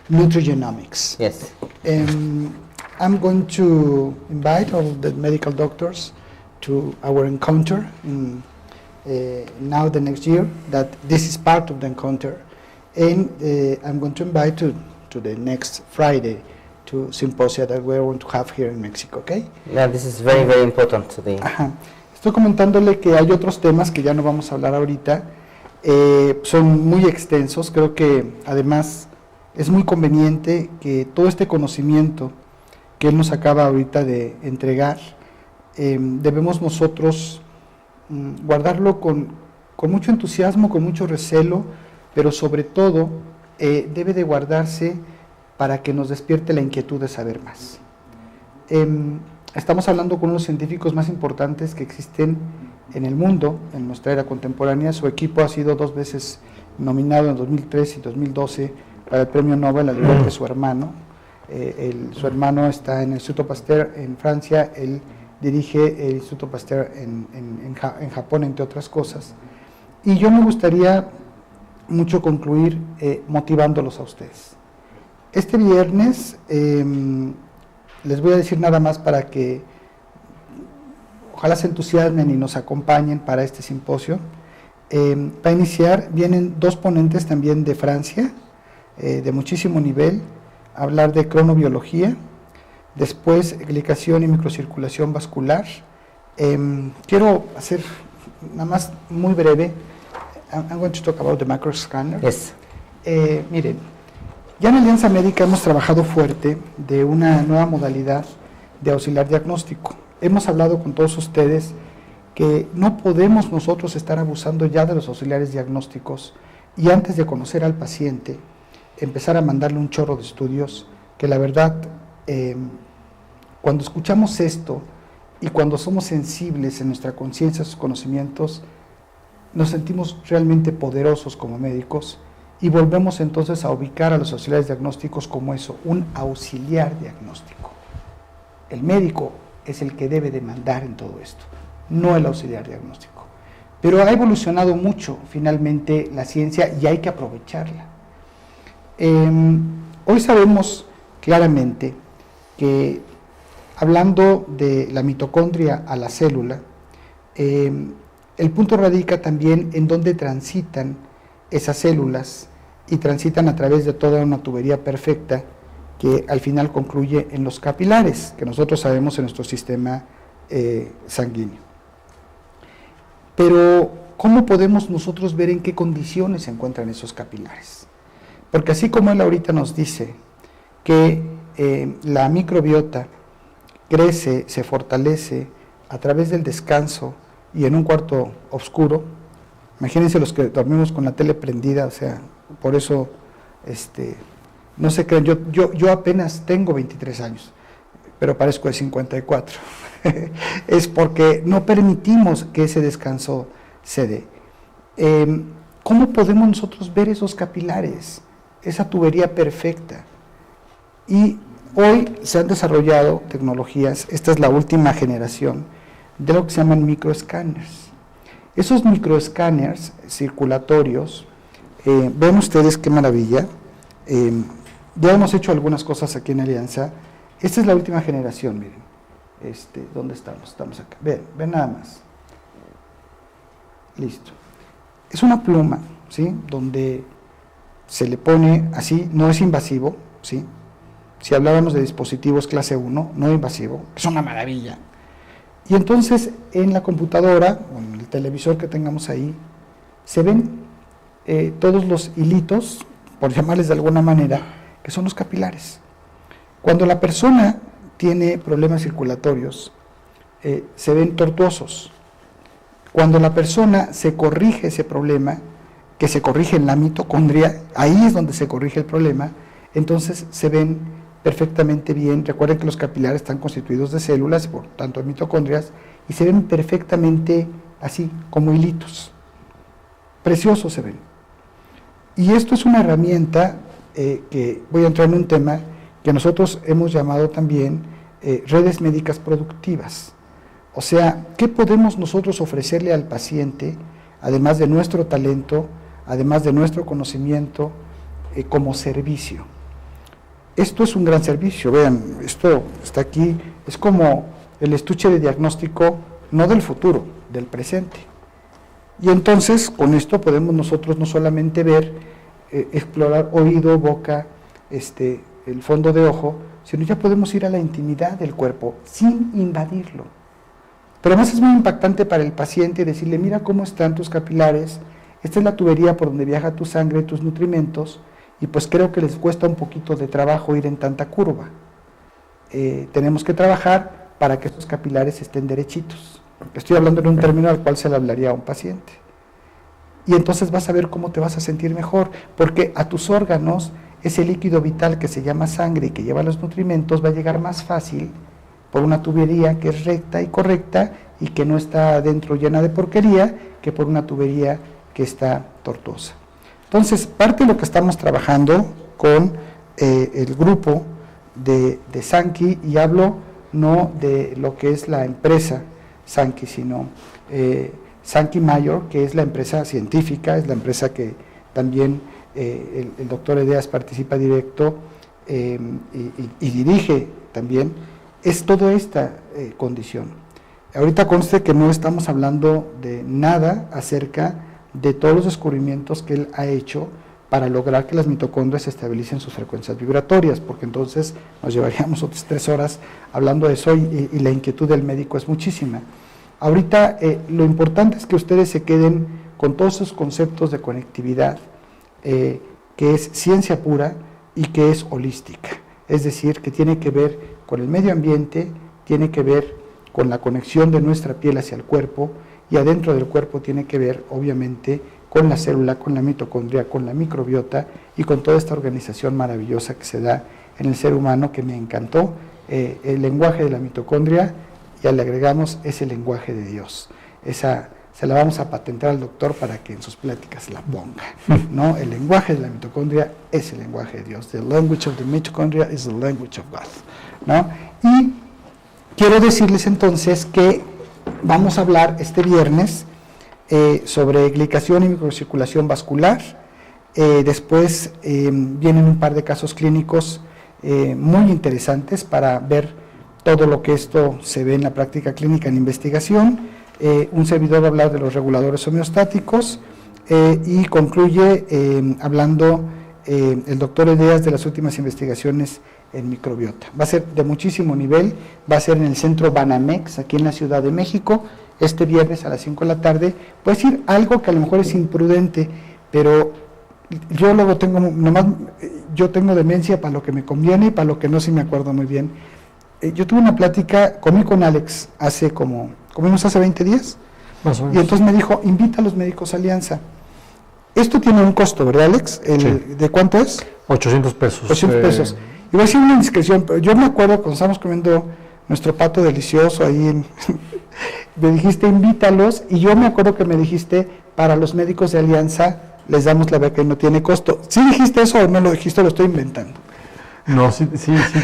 nutrigenomics. Yes. I'm going to invite all the medical doctors to our encounter now the next year, that this is part of the encounter, and I'm going to invite to the next Friday to symposia that we're going to have here in Mexico, okay? Yeah, this is very, very important to the... Ajá. Estoy comentándole que hay otros temas que ya no vamos a hablar ahorita, son muy extensos. Creo que además es muy conveniente que todo este conocimiento que él nos acaba ahorita de entregar, debemos nosotros guardarlo con mucho entusiasmo, con mucho recelo, pero sobre todo debe de guardarse para que nos despierte la inquietud de saber más. Estamos hablando con uno de los científicos más importantes que existen en el mundo, en nuestra era contemporánea. Su equipo ha sido 2 veces nominado en 2013 y 2012 para el Premio Nobel, al igual que su hermano. Su hermano está en el Instituto Pasteur en Francia, él dirige el Instituto Pasteur en Japón, entre otras cosas. Y yo me gustaría mucho concluir motivándolos a ustedes. Este viernes les voy a decir nada más para que ojalá se entusiasmen y nos acompañen para este simposio. Para iniciar, vienen 2 ponentes también de Francia, de muchísimo nivel, a hablar de cronobiología, después glicación y microcirculación vascular. Quiero hacer nada más muy breve. I'm going to talk about the macro scanner. Yes. Miren, ya en Alianza Médica hemos trabajado fuerte de una nueva modalidad de auxiliar diagnóstico. Hemos hablado con todos ustedes que no podemos nosotros estar abusando ya de los auxiliares diagnósticos y antes de conocer al paciente, empezar a mandarle un chorro de estudios, que la verdad, cuando escuchamos esto y cuando somos sensibles en nuestra conciencia a sus conocimientos, nos sentimos realmente poderosos como médicos y volvemos entonces a ubicar a los auxiliares diagnósticos como eso, un auxiliar diagnóstico. El médico es el que debe de mandar en todo esto, no el auxiliar diagnóstico. Pero ha evolucionado mucho finalmente la ciencia y hay que aprovecharla. Hoy sabemos claramente que, hablando de la mitocondria a la célula, el punto radica también en dónde transitan esas células y transitan a través de toda una tubería perfecta que al final concluye en los capilares, que nosotros sabemos en nuestro sistema sanguíneo. Pero, ¿cómo podemos nosotros ver en qué condiciones se encuentran esos capilares? Porque así como él ahorita nos dice que la microbiota crece, se fortalece a través del descanso y en un cuarto oscuro, Imagínense los que dormimos con la tele prendida, o sea, por eso, no se crean, yo apenas tengo 23 años, pero parezco de 54. Es porque no permitimos que ese descanso se dé. ¿Cómo podemos nosotros ver esos capilares, esa tubería perfecta? Y hoy se han desarrollado tecnologías, esta es la última generación, de lo que se llaman microescáneres. Esos microescáneres circulatorios, ven ustedes qué maravilla, ya hemos hecho algunas cosas aquí en Alianza. Esta es la última generación, miren. ¿Dónde estamos? Estamos acá. Ven nada más. Listo. Es una pluma, ¿sí? Donde se le pone así, no es invasivo, ¿sí? Si hablábamos de dispositivos clase 1, no invasivo, es una maravilla. Y entonces en la computadora, o en el televisor que tengamos ahí, se ven todos los hilitos, por llamarles de alguna manera, que son los capilares. Cuando la persona tiene problemas circulatorios, se ven tortuosos. Cuando la persona se corrige ese problema, que se corrige en la mitocondria, ahí es donde se corrige el problema, entonces se ven perfectamente bien. Recuerden que los capilares están constituidos de células, por tanto de mitocondrias, y se ven perfectamente así, como hilitos. Preciosos se ven. Y esto es una herramienta que voy a entrar en un tema que nosotros hemos llamado también redes médicas productivas. O sea, ¿qué podemos nosotros ofrecerle al paciente, además de nuestro talento, además de nuestro conocimiento, como servicio? Esto es un gran servicio, vean, esto está aquí, es como el estuche de diagnóstico, no del futuro, del presente. Y entonces, con esto podemos nosotros no solamente ver, explorar oído, boca, el fondo de ojo, sino ya podemos ir a la intimidad del cuerpo, sin invadirlo. Pero además es muy impactante para el paciente decirle, mira cómo están tus capilares, esta es la tubería por donde viaja tu sangre, tus nutrimentos, y pues creo que les cuesta un poquito de trabajo ir en tanta curva. Tenemos que trabajar para que estos capilares estén derechitos. Estoy hablando en un término al cual se le hablaría a un paciente. Y entonces vas a ver cómo te vas a sentir mejor, porque a tus órganos ese líquido vital que se llama sangre y que lleva los nutrimentos va a llegar más fácil por una tubería que es recta y correcta y que no está adentro llena de porquería, que por una tubería que está tortuosa. Entonces, parte de lo que estamos trabajando con el grupo de Sankey, y hablo no de lo que es la empresa Sankey, sino Sankey Mayor, que es la empresa científica, es la empresa que también el doctor Edeas participa directo y dirige también, es toda esta condición. Ahorita conste que no estamos hablando de nada acerca de todos los descubrimientos que él ha hecho para lograr que las mitocondrias estabilicen sus frecuencias vibratorias, porque entonces nos llevaríamos otras 3 horas hablando de eso y la inquietud del médico es muchísima. Ahorita lo importante es que ustedes se queden con todos esos conceptos de conectividad, que es ciencia pura y que es holística, es decir, que tiene que ver con el medio ambiente, tiene que ver con la conexión de nuestra piel hacia el cuerpo, y adentro del cuerpo tiene que ver, obviamente, con la célula, con la mitocondria, con la microbiota y con toda esta organización maravillosa que se da en el ser humano, que me encantó, el lenguaje de la mitocondria, y le agregamos ese lenguaje de Dios. Esa se la vamos a patentar al doctor para que en sus pláticas la ponga, ¿no? El lenguaje de la mitocondria es el lenguaje de Dios. The language of the mitochondria is the language of God, ¿no? Y quiero decirles entonces que vamos a hablar este viernes sobre glicación y microcirculación vascular. Después vienen un par de casos clínicos muy interesantes para ver todo lo que esto se ve en la práctica clínica en investigación. Un servidor va a hablar de los reguladores homeostáticos y concluye hablando el doctor Edeas de las últimas investigaciones en microbiota. Va a ser de muchísimo nivel, va a ser en el centro Banamex, aquí en la Ciudad de México, este viernes a las 5 de la tarde. Puede decir algo que a lo mejor es imprudente, pero yo luego tengo, nomás, yo tengo demencia para lo que me conviene y para lo que no, sí me acuerdo muy bien. Yo tuve una plática, comí con Alex comimos hace 20 días, Más o menos. Y entonces me dijo, invita a los médicos a Alianza. Esto tiene un costo, ¿verdad, Alex? Sí. ¿De cuánto es? 800 pesos. 800 pesos. Y voy a decir una indiscreción, pero yo me acuerdo cuando estábamos comiendo nuestro pato delicioso ahí, me dijiste invítalos, y yo me acuerdo que me dijiste, para los médicos de Alianza les damos la beca y no tiene costo. ¿Sí dijiste eso o no lo dijiste, lo estoy inventando? No, sí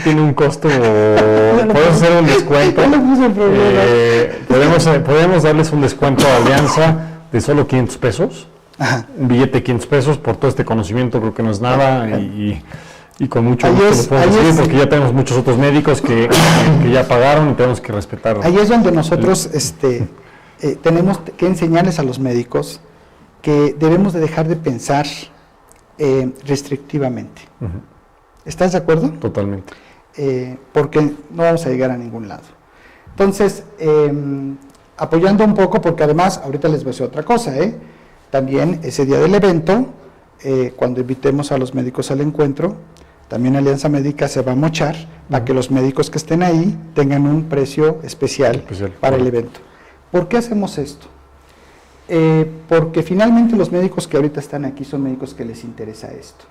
tiene un costo. Podemos hacer un descuento. Ya le puse el problema. Podemos darles un descuento a Alianza de solo 500 pesos. Ajá. Un billete de 500 pesos por todo este conocimiento, creo que no es nada. Y con mucho Ahí gusto es- lo podemos ahí decir, es- porque ya tenemos muchos otros médicos que ya pagaron y tenemos que respetar. Ahí es donde nosotros tenemos que enseñarles a los médicos que debemos de dejar de pensar restrictivamente. Ujú, ¿Estás de acuerdo? totalmente. Porque no vamos a llegar a ningún lado. Entonces, apoyando un poco, porque además, ahorita les voy a decir otra cosa, también ese día del evento, cuando invitemos a los médicos al encuentro, también Alianza Médica se va a mochar para que los médicos que estén ahí tengan un precio especial para el evento. ¿Por qué hacemos esto? Porque finalmente los médicos que ahorita están aquí son médicos que les interesa esto.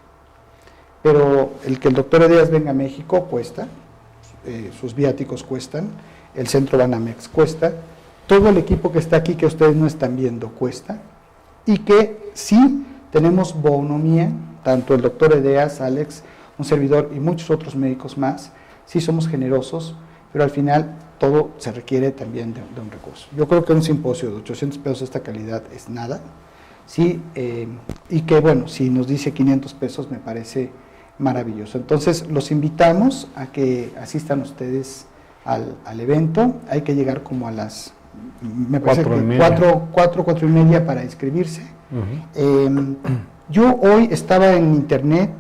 Pero el que el doctor Edeas venga a México cuesta, sus viáticos cuestan, el centro Banamex cuesta, todo el equipo que está aquí que ustedes no están viendo cuesta, y que sí tenemos bonomía, tanto el doctor Edeas, Alex, un servidor y muchos otros médicos más, sí somos generosos, pero al final todo se requiere también de un recurso. Yo creo que un simposio de 800 pesos de esta calidad es nada, sí, y que bueno, si nos dice 500 pesos me parece maravilloso. Entonces los invitamos a que asistan ustedes al evento. Hay que llegar como a las, me parece 4 y media para inscribirse. Ujú. Yo hoy estaba en internet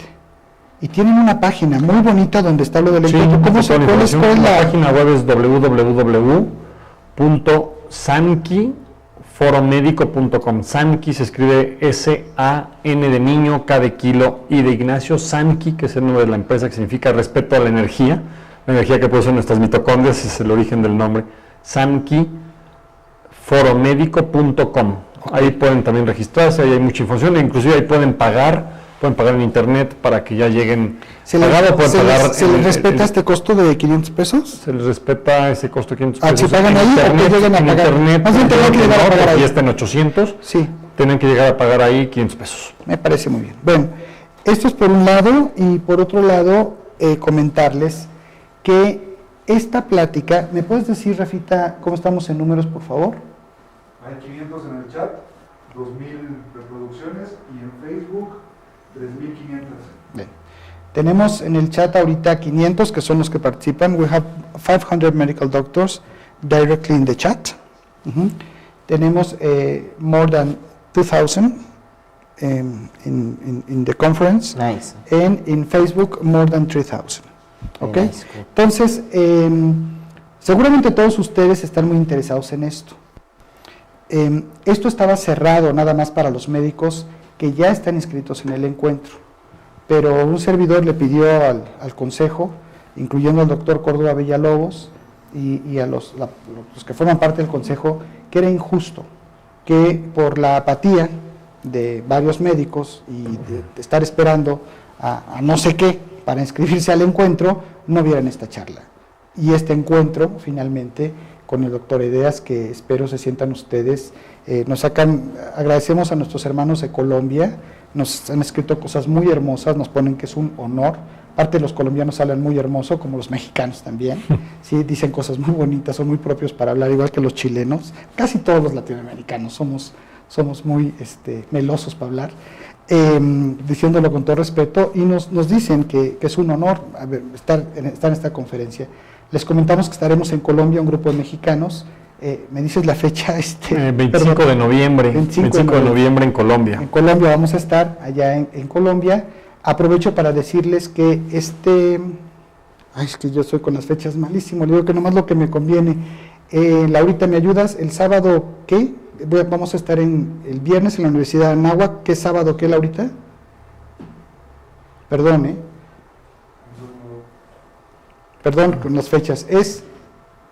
y tienen una página muy bonita donde está lo del Sí, encuentro. ¿Cómo se toda la cuál es información. La la página web es www.sanki.foromédico.com. Sanki se escribe S-A-N de niño, K de kilo, I de Ignacio. Sanki, que es el nombre de la empresa, que significa respeto a la energía que producen nuestras mitocondrias, es el origen del nombre. Sankiforomédico.com. Ahí pueden también registrarse, ahí hay mucha información, e inclusive ahí pueden pagar en internet para que ya lleguen pagado, pueden pagar ¿Se les respeta este costo de 500 pesos? se les respeta ese costo de 500 Ah, pesos. si pagan En ahí, ¿o internet, que lleguen a en pagar? internet, Más bien tendrían que llegar a no, pagar porque ahí. ya está en 800, Sí, tienen que llegar a pagar ahí 500 pesos. me parece muy bien. Bueno, esto es por un lado, y por otro lado, comentarles que esta plática, ¿me puedes decir, Rafita, cómo estamos en números, por favor? Hay 500 en el chat, 2000 reproducciones y en Facebook 3500. Bien. Tenemos en el chat ahorita 500, que son los que participan. We have 500 medical doctors directly in the chat. Tenemos more than 2000 in the conference. Nice. And in Facebook, more than 3,000. ¿Ok? Nice, cool. Entonces, seguramente todos ustedes están muy interesados en esto. Esto estaba cerrado nada más para los médicos que ya están inscritos en el encuentro, pero un servidor le pidió al consejo, incluyendo al doctor Córdoba Villalobos y a los que forman parte del consejo, que era injusto que por la apatía de varios médicos y de estar esperando a no sé qué para inscribirse al encuentro, no vieran esta charla. Y este encuentro, finalmente, con el doctor Edeas, que espero se sientan ustedes, agradecemos a nuestros hermanos de Colombia, nos han escrito cosas muy hermosas, nos ponen que es un honor. Parte de los colombianos hablan muy hermoso, como los mexicanos también, sí, dicen cosas muy bonitas, son muy propios para hablar, igual que los chilenos. Casi todos los latinoamericanos somos muy melosos para hablar, diciéndolo con todo respeto, y nos dicen que es un honor estar en esta conferencia. Les comentamos que estaremos en Colombia, un grupo de mexicanos. ¿Me dices la fecha? 25 de noviembre, 25 de noviembre en Colombia. En Colombia vamos a estar, allá en Colombia. Aprovecho para decirles que es que yo soy con las fechas malísimo, le digo que nomás lo que me conviene. Laurita, ¿me ayudas? ¿El sábado qué? Vamos a estar el viernes en la Universidad de Anáhuac. ¿Qué sábado qué, Laurita? Perdón, Perdón con las fechas.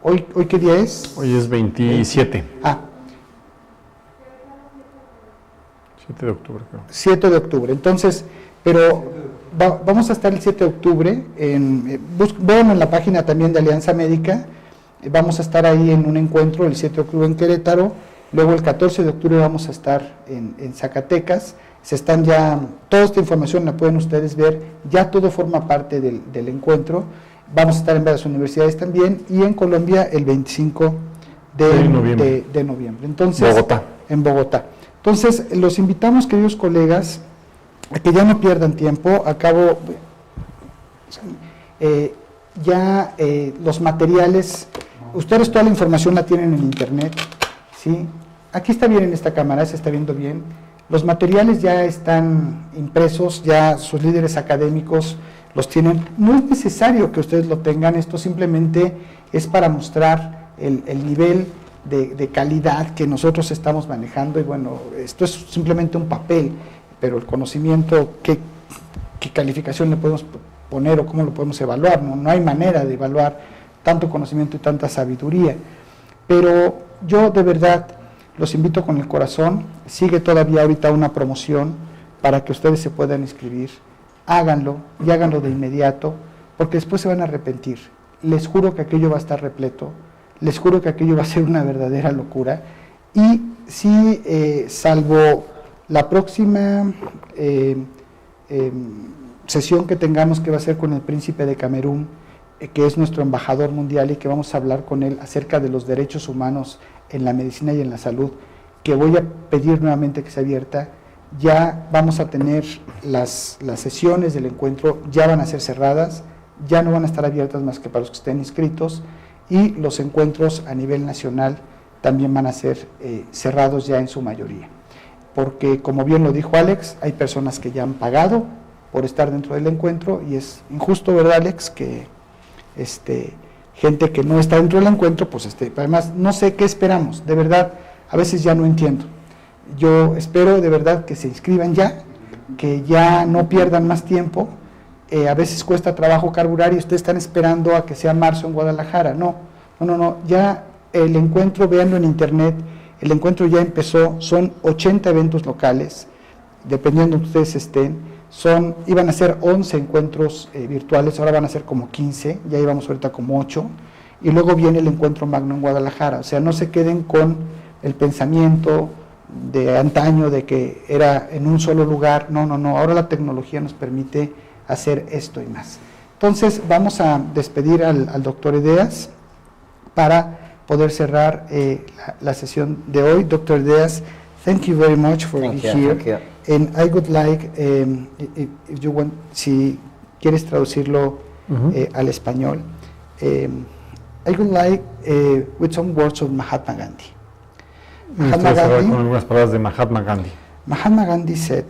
¿Hoy qué día es? Hoy es 27. 7 de octubre, creo. 7 de octubre. Entonces, pero vamos a estar el 7 de octubre, vean en la página también de Alianza Médica, vamos a estar ahí en un encuentro el 7 de octubre en Querétaro, luego el 14 de octubre vamos a estar en Zacatecas, toda esta información la pueden ustedes ver, ya todo forma parte del encuentro, vamos a estar en varias universidades también, y en Colombia el 25 de noviembre. Entonces, Bogotá. En Bogotá. Entonces, los invitamos, queridos colegas, a que ya no pierdan tiempo. Los materiales, ustedes toda la información la tienen en internet, ¿sí? Aquí está bien en esta cámara, se está viendo bien. Los materiales ya están impresos, ya sus líderes académicos los tienen. No es necesario que ustedes lo tengan, esto simplemente es para mostrar el nivel de calidad que nosotros estamos manejando, y bueno, esto es simplemente un papel, pero el conocimiento, ¿qué calificación le podemos poner o cómo lo podemos evaluar? No hay manera de evaluar tanto conocimiento y tanta sabiduría, pero yo de verdad los invito con el corazón, sigue todavía ahorita una promoción para que ustedes se puedan inscribir, háganlo y háganlo de inmediato, porque después se van a arrepentir. Les juro que aquello va a estar repleto, les juro que aquello va a ser una verdadera locura, y sí, salvo la próxima sesión que tengamos, que va a ser con el príncipe de Camerún, que es nuestro embajador mundial, y que vamos a hablar con él acerca de los derechos humanos en la medicina y en la salud, que voy a pedir nuevamente que sea abierta. Ya vamos a tener las sesiones del encuentro, ya van a ser cerradas, ya no van a estar abiertas más que para los que estén inscritos, y los encuentros a nivel nacional también van a ser cerrados ya en su mayoría, porque como bien lo dijo Alex, hay personas que ya han pagado por estar dentro del encuentro, y es injusto, ¿verdad, Alex?, que gente que no está dentro del encuentro, pues además no sé qué esperamos, de verdad, a veces ya no entiendo. Yo espero de verdad que se inscriban ya, que ya no pierdan más tiempo. A veces cuesta trabajo carburar y ustedes están esperando a que sea marzo en Guadalajara. No, ya el encuentro, véanlo en internet, el encuentro ya empezó, son 80 eventos locales, dependiendo de ustedes estén, iban a ser 11 encuentros virtuales, ahora van a ser como 15, ya íbamos ahorita como 8, y luego viene el encuentro magno en Guadalajara. O sea, no se queden con el pensamiento de antaño de que era en un solo lugar. No, ahora la tecnología nos permite hacer esto y más. Entonces vamos a despedir al doctor Edeas para poder cerrar la sesión de hoy. Doctor Edeas, thank you very much for being here. Thank you. And I would like, if you want, si quieres traducirlo al español, I would like with some words of Mahatma Gandhi. Mahatma Gandhi, con algunas palabras de Mahatma Gandhi. Mahatma Gandhi said,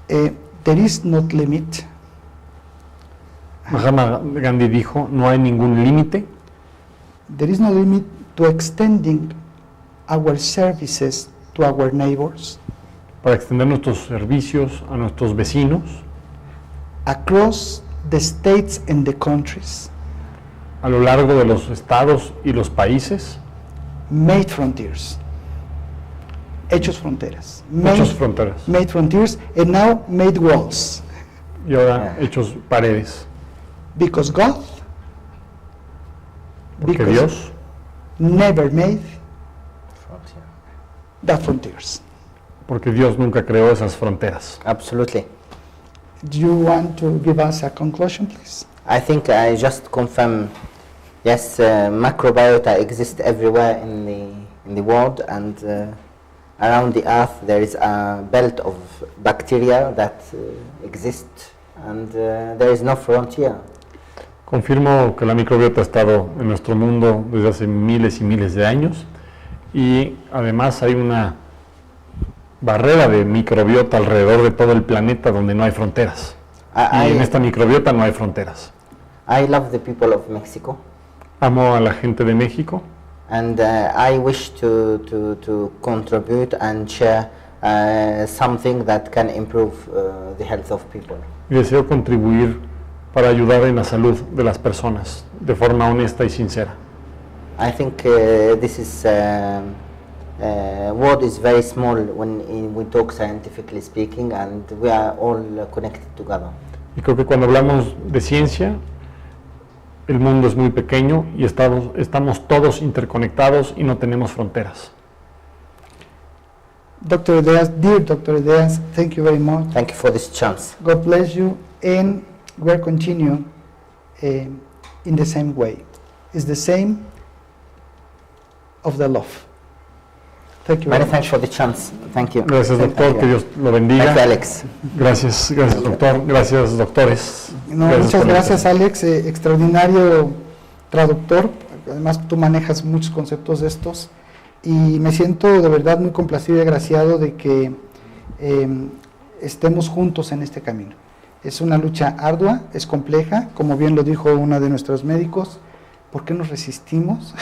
there is not limit. Mahatma Gandhi dijo, no hay ningún límite. There is no limit to extending our services to our neighbors. Para extender nuestros servicios a nuestros vecinos. Across the states and the countries. A lo largo de los estados y los países. Made frontiers. Hechos fronteras. Hechos fronteras. Made frontiers and now made walls. Y ahora hechos paredes. Because God, porque Dios never made the frontiers. Porque Dios nunca creó esas fronteras. Absolutely. Do you want to give us a conclusion, please? I think I just confirm, yes, microbiota exists everywhere in the world, and around the earth there is a belt of bacteria that exist, and there is no frontier. Confirmo que la microbiota ha estado en nuestro mundo desde hace miles y miles de años, y además hay una barrera de microbiota alrededor de todo el planeta donde no hay fronteras. Y en esta microbiota no hay fronteras. I love the people of Mexico. Amo a la gente de México. And I wish to contribute and share something that can improve the health of people. Y deseo contribuir para ayudar en la salud de las personas de forma honesta y sincera. I think this is world is very small when we talk scientifically speaking, and we are all connected together. Y creo que cuando hablamos de ciencia, el mundo es muy pequeño y estamos todos interconectados y no tenemos fronteras. Dr. Edeas, dear Dr. Edeas, thank you very much. Thank you for this chance. God bless you, and we'll continue in the same way. It's the same of the love. Thank you. Many thanks for the chance. Thank you. Gracias, Thank doctor, you. que Dios lo bendiga. Thank you, Alex. Gracias, doctor. Gracias, doctores. No, Gracias muchas por la gracias, invitación. Alex, traordinario traductor. Además, tú manejas muchos conceptos de estos y me siento de verdad muy complacido y agraciado de que estemos juntos en este camino. Es una lucha ardua, es compleja, como bien lo dijo uno de nuestros médicos. ¿Por qué nos resistimos?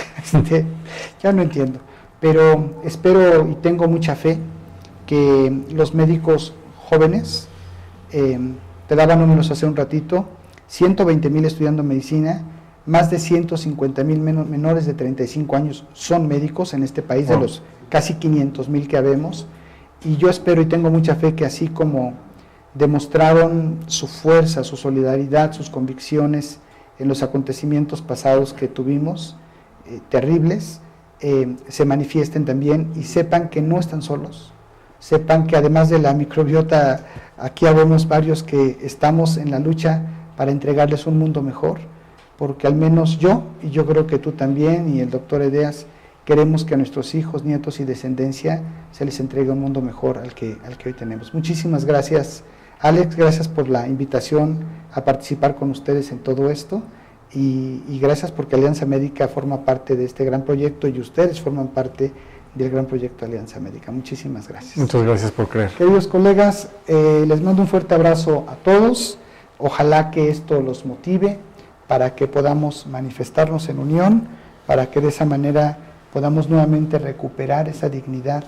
Ya no entiendo, pero espero y tengo mucha fe que los médicos jóvenes, te daba números hace un ratito, 120,000 estudiando medicina, más de 150,000 menores de 35 años son médicos en este país, de los casi 500,000 que habemos, y yo espero y tengo mucha fe que así como demostraron su fuerza, su solidaridad, sus convicciones en los acontecimientos pasados que tuvimos, terribles, se manifiesten también y sepan que no están solos, sepan que además de la microbiota, aquí habemos varios que estamos en la lucha para entregarles un mundo mejor, porque al menos yo, y yo creo que tú también, y el doctor Edeas, queremos que a nuestros hijos, nietos y descendencia se les entregue un mundo mejor al que hoy tenemos. Muchísimas gracias, Alex, gracias por la invitación a participar con ustedes en todo esto, y gracias porque Alianza Médica forma parte de este gran proyecto y ustedes forman parte del gran proyecto Alianza Médica. Muchísimas gracias. Muchas gracias por creer. Queridos colegas, les mando un fuerte abrazo a todos. Ojalá que esto los motive para que podamos manifestarnos en unión, para que de esa manera podamos nuevamente recuperar esa dignidad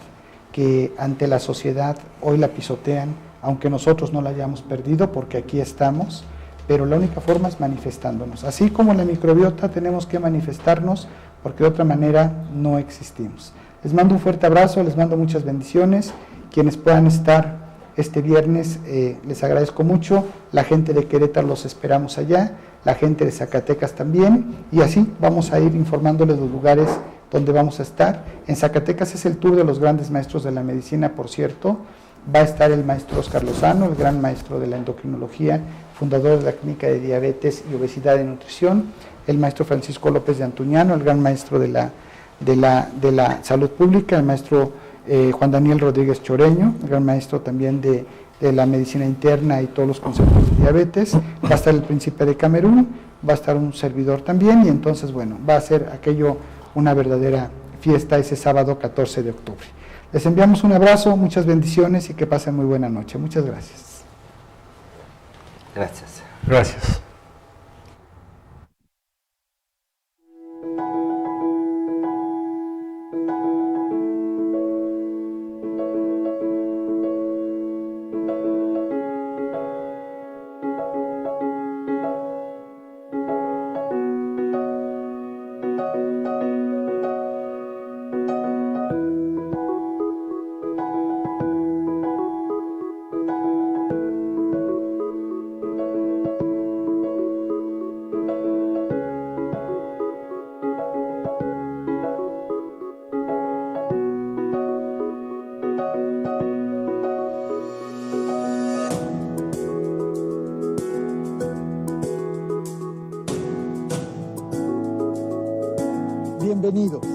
que ante la sociedad hoy la pisotean, aunque nosotros no la hayamos perdido, porque aquí estamos, pero la única forma es manifestándonos. Así como en la microbiota tenemos que manifestarnos, porque de otra manera no existimos. Les mando un fuerte abrazo, les mando muchas bendiciones. Quienes puedan estar este viernes, les agradezco mucho. La gente de Querétaro los esperamos allá, la gente de Zacatecas también, y así vamos a ir informándoles los lugares donde vamos a estar. En Zacatecas es el tour de los grandes maestros de la medicina, por cierto. Va a estar el maestro Oscar Lozano, el gran maestro de la endocrinología, fundador de la Clínica de Diabetes y Obesidad y Nutrición, el maestro Francisco López de Antuñano, el gran maestro de la salud pública, el maestro Juan Daniel Rodríguez Choreño, el gran maestro también de la medicina interna y todos los conceptos de diabetes. Va a estar el príncipe de Camerún, va a estar un servidor también, y entonces, bueno, va a ser aquello una verdadera fiesta ese sábado 14 de octubre. Les enviamos un abrazo, muchas bendiciones y que pasen muy buena noche. Muchas gracias. Gracias. Gracias. Bienvenidos.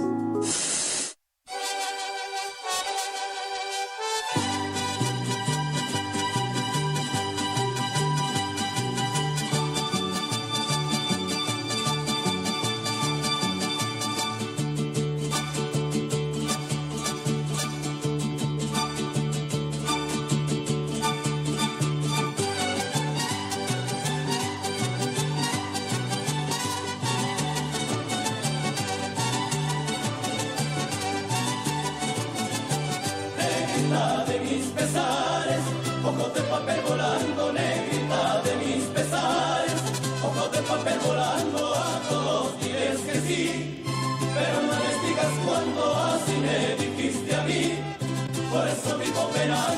Negrita de mis pesares, ojos de papel volando, negrita de mis pesares, ojos de papel volando, a todos diles que sí, pero no les digas cuando así me dijiste. será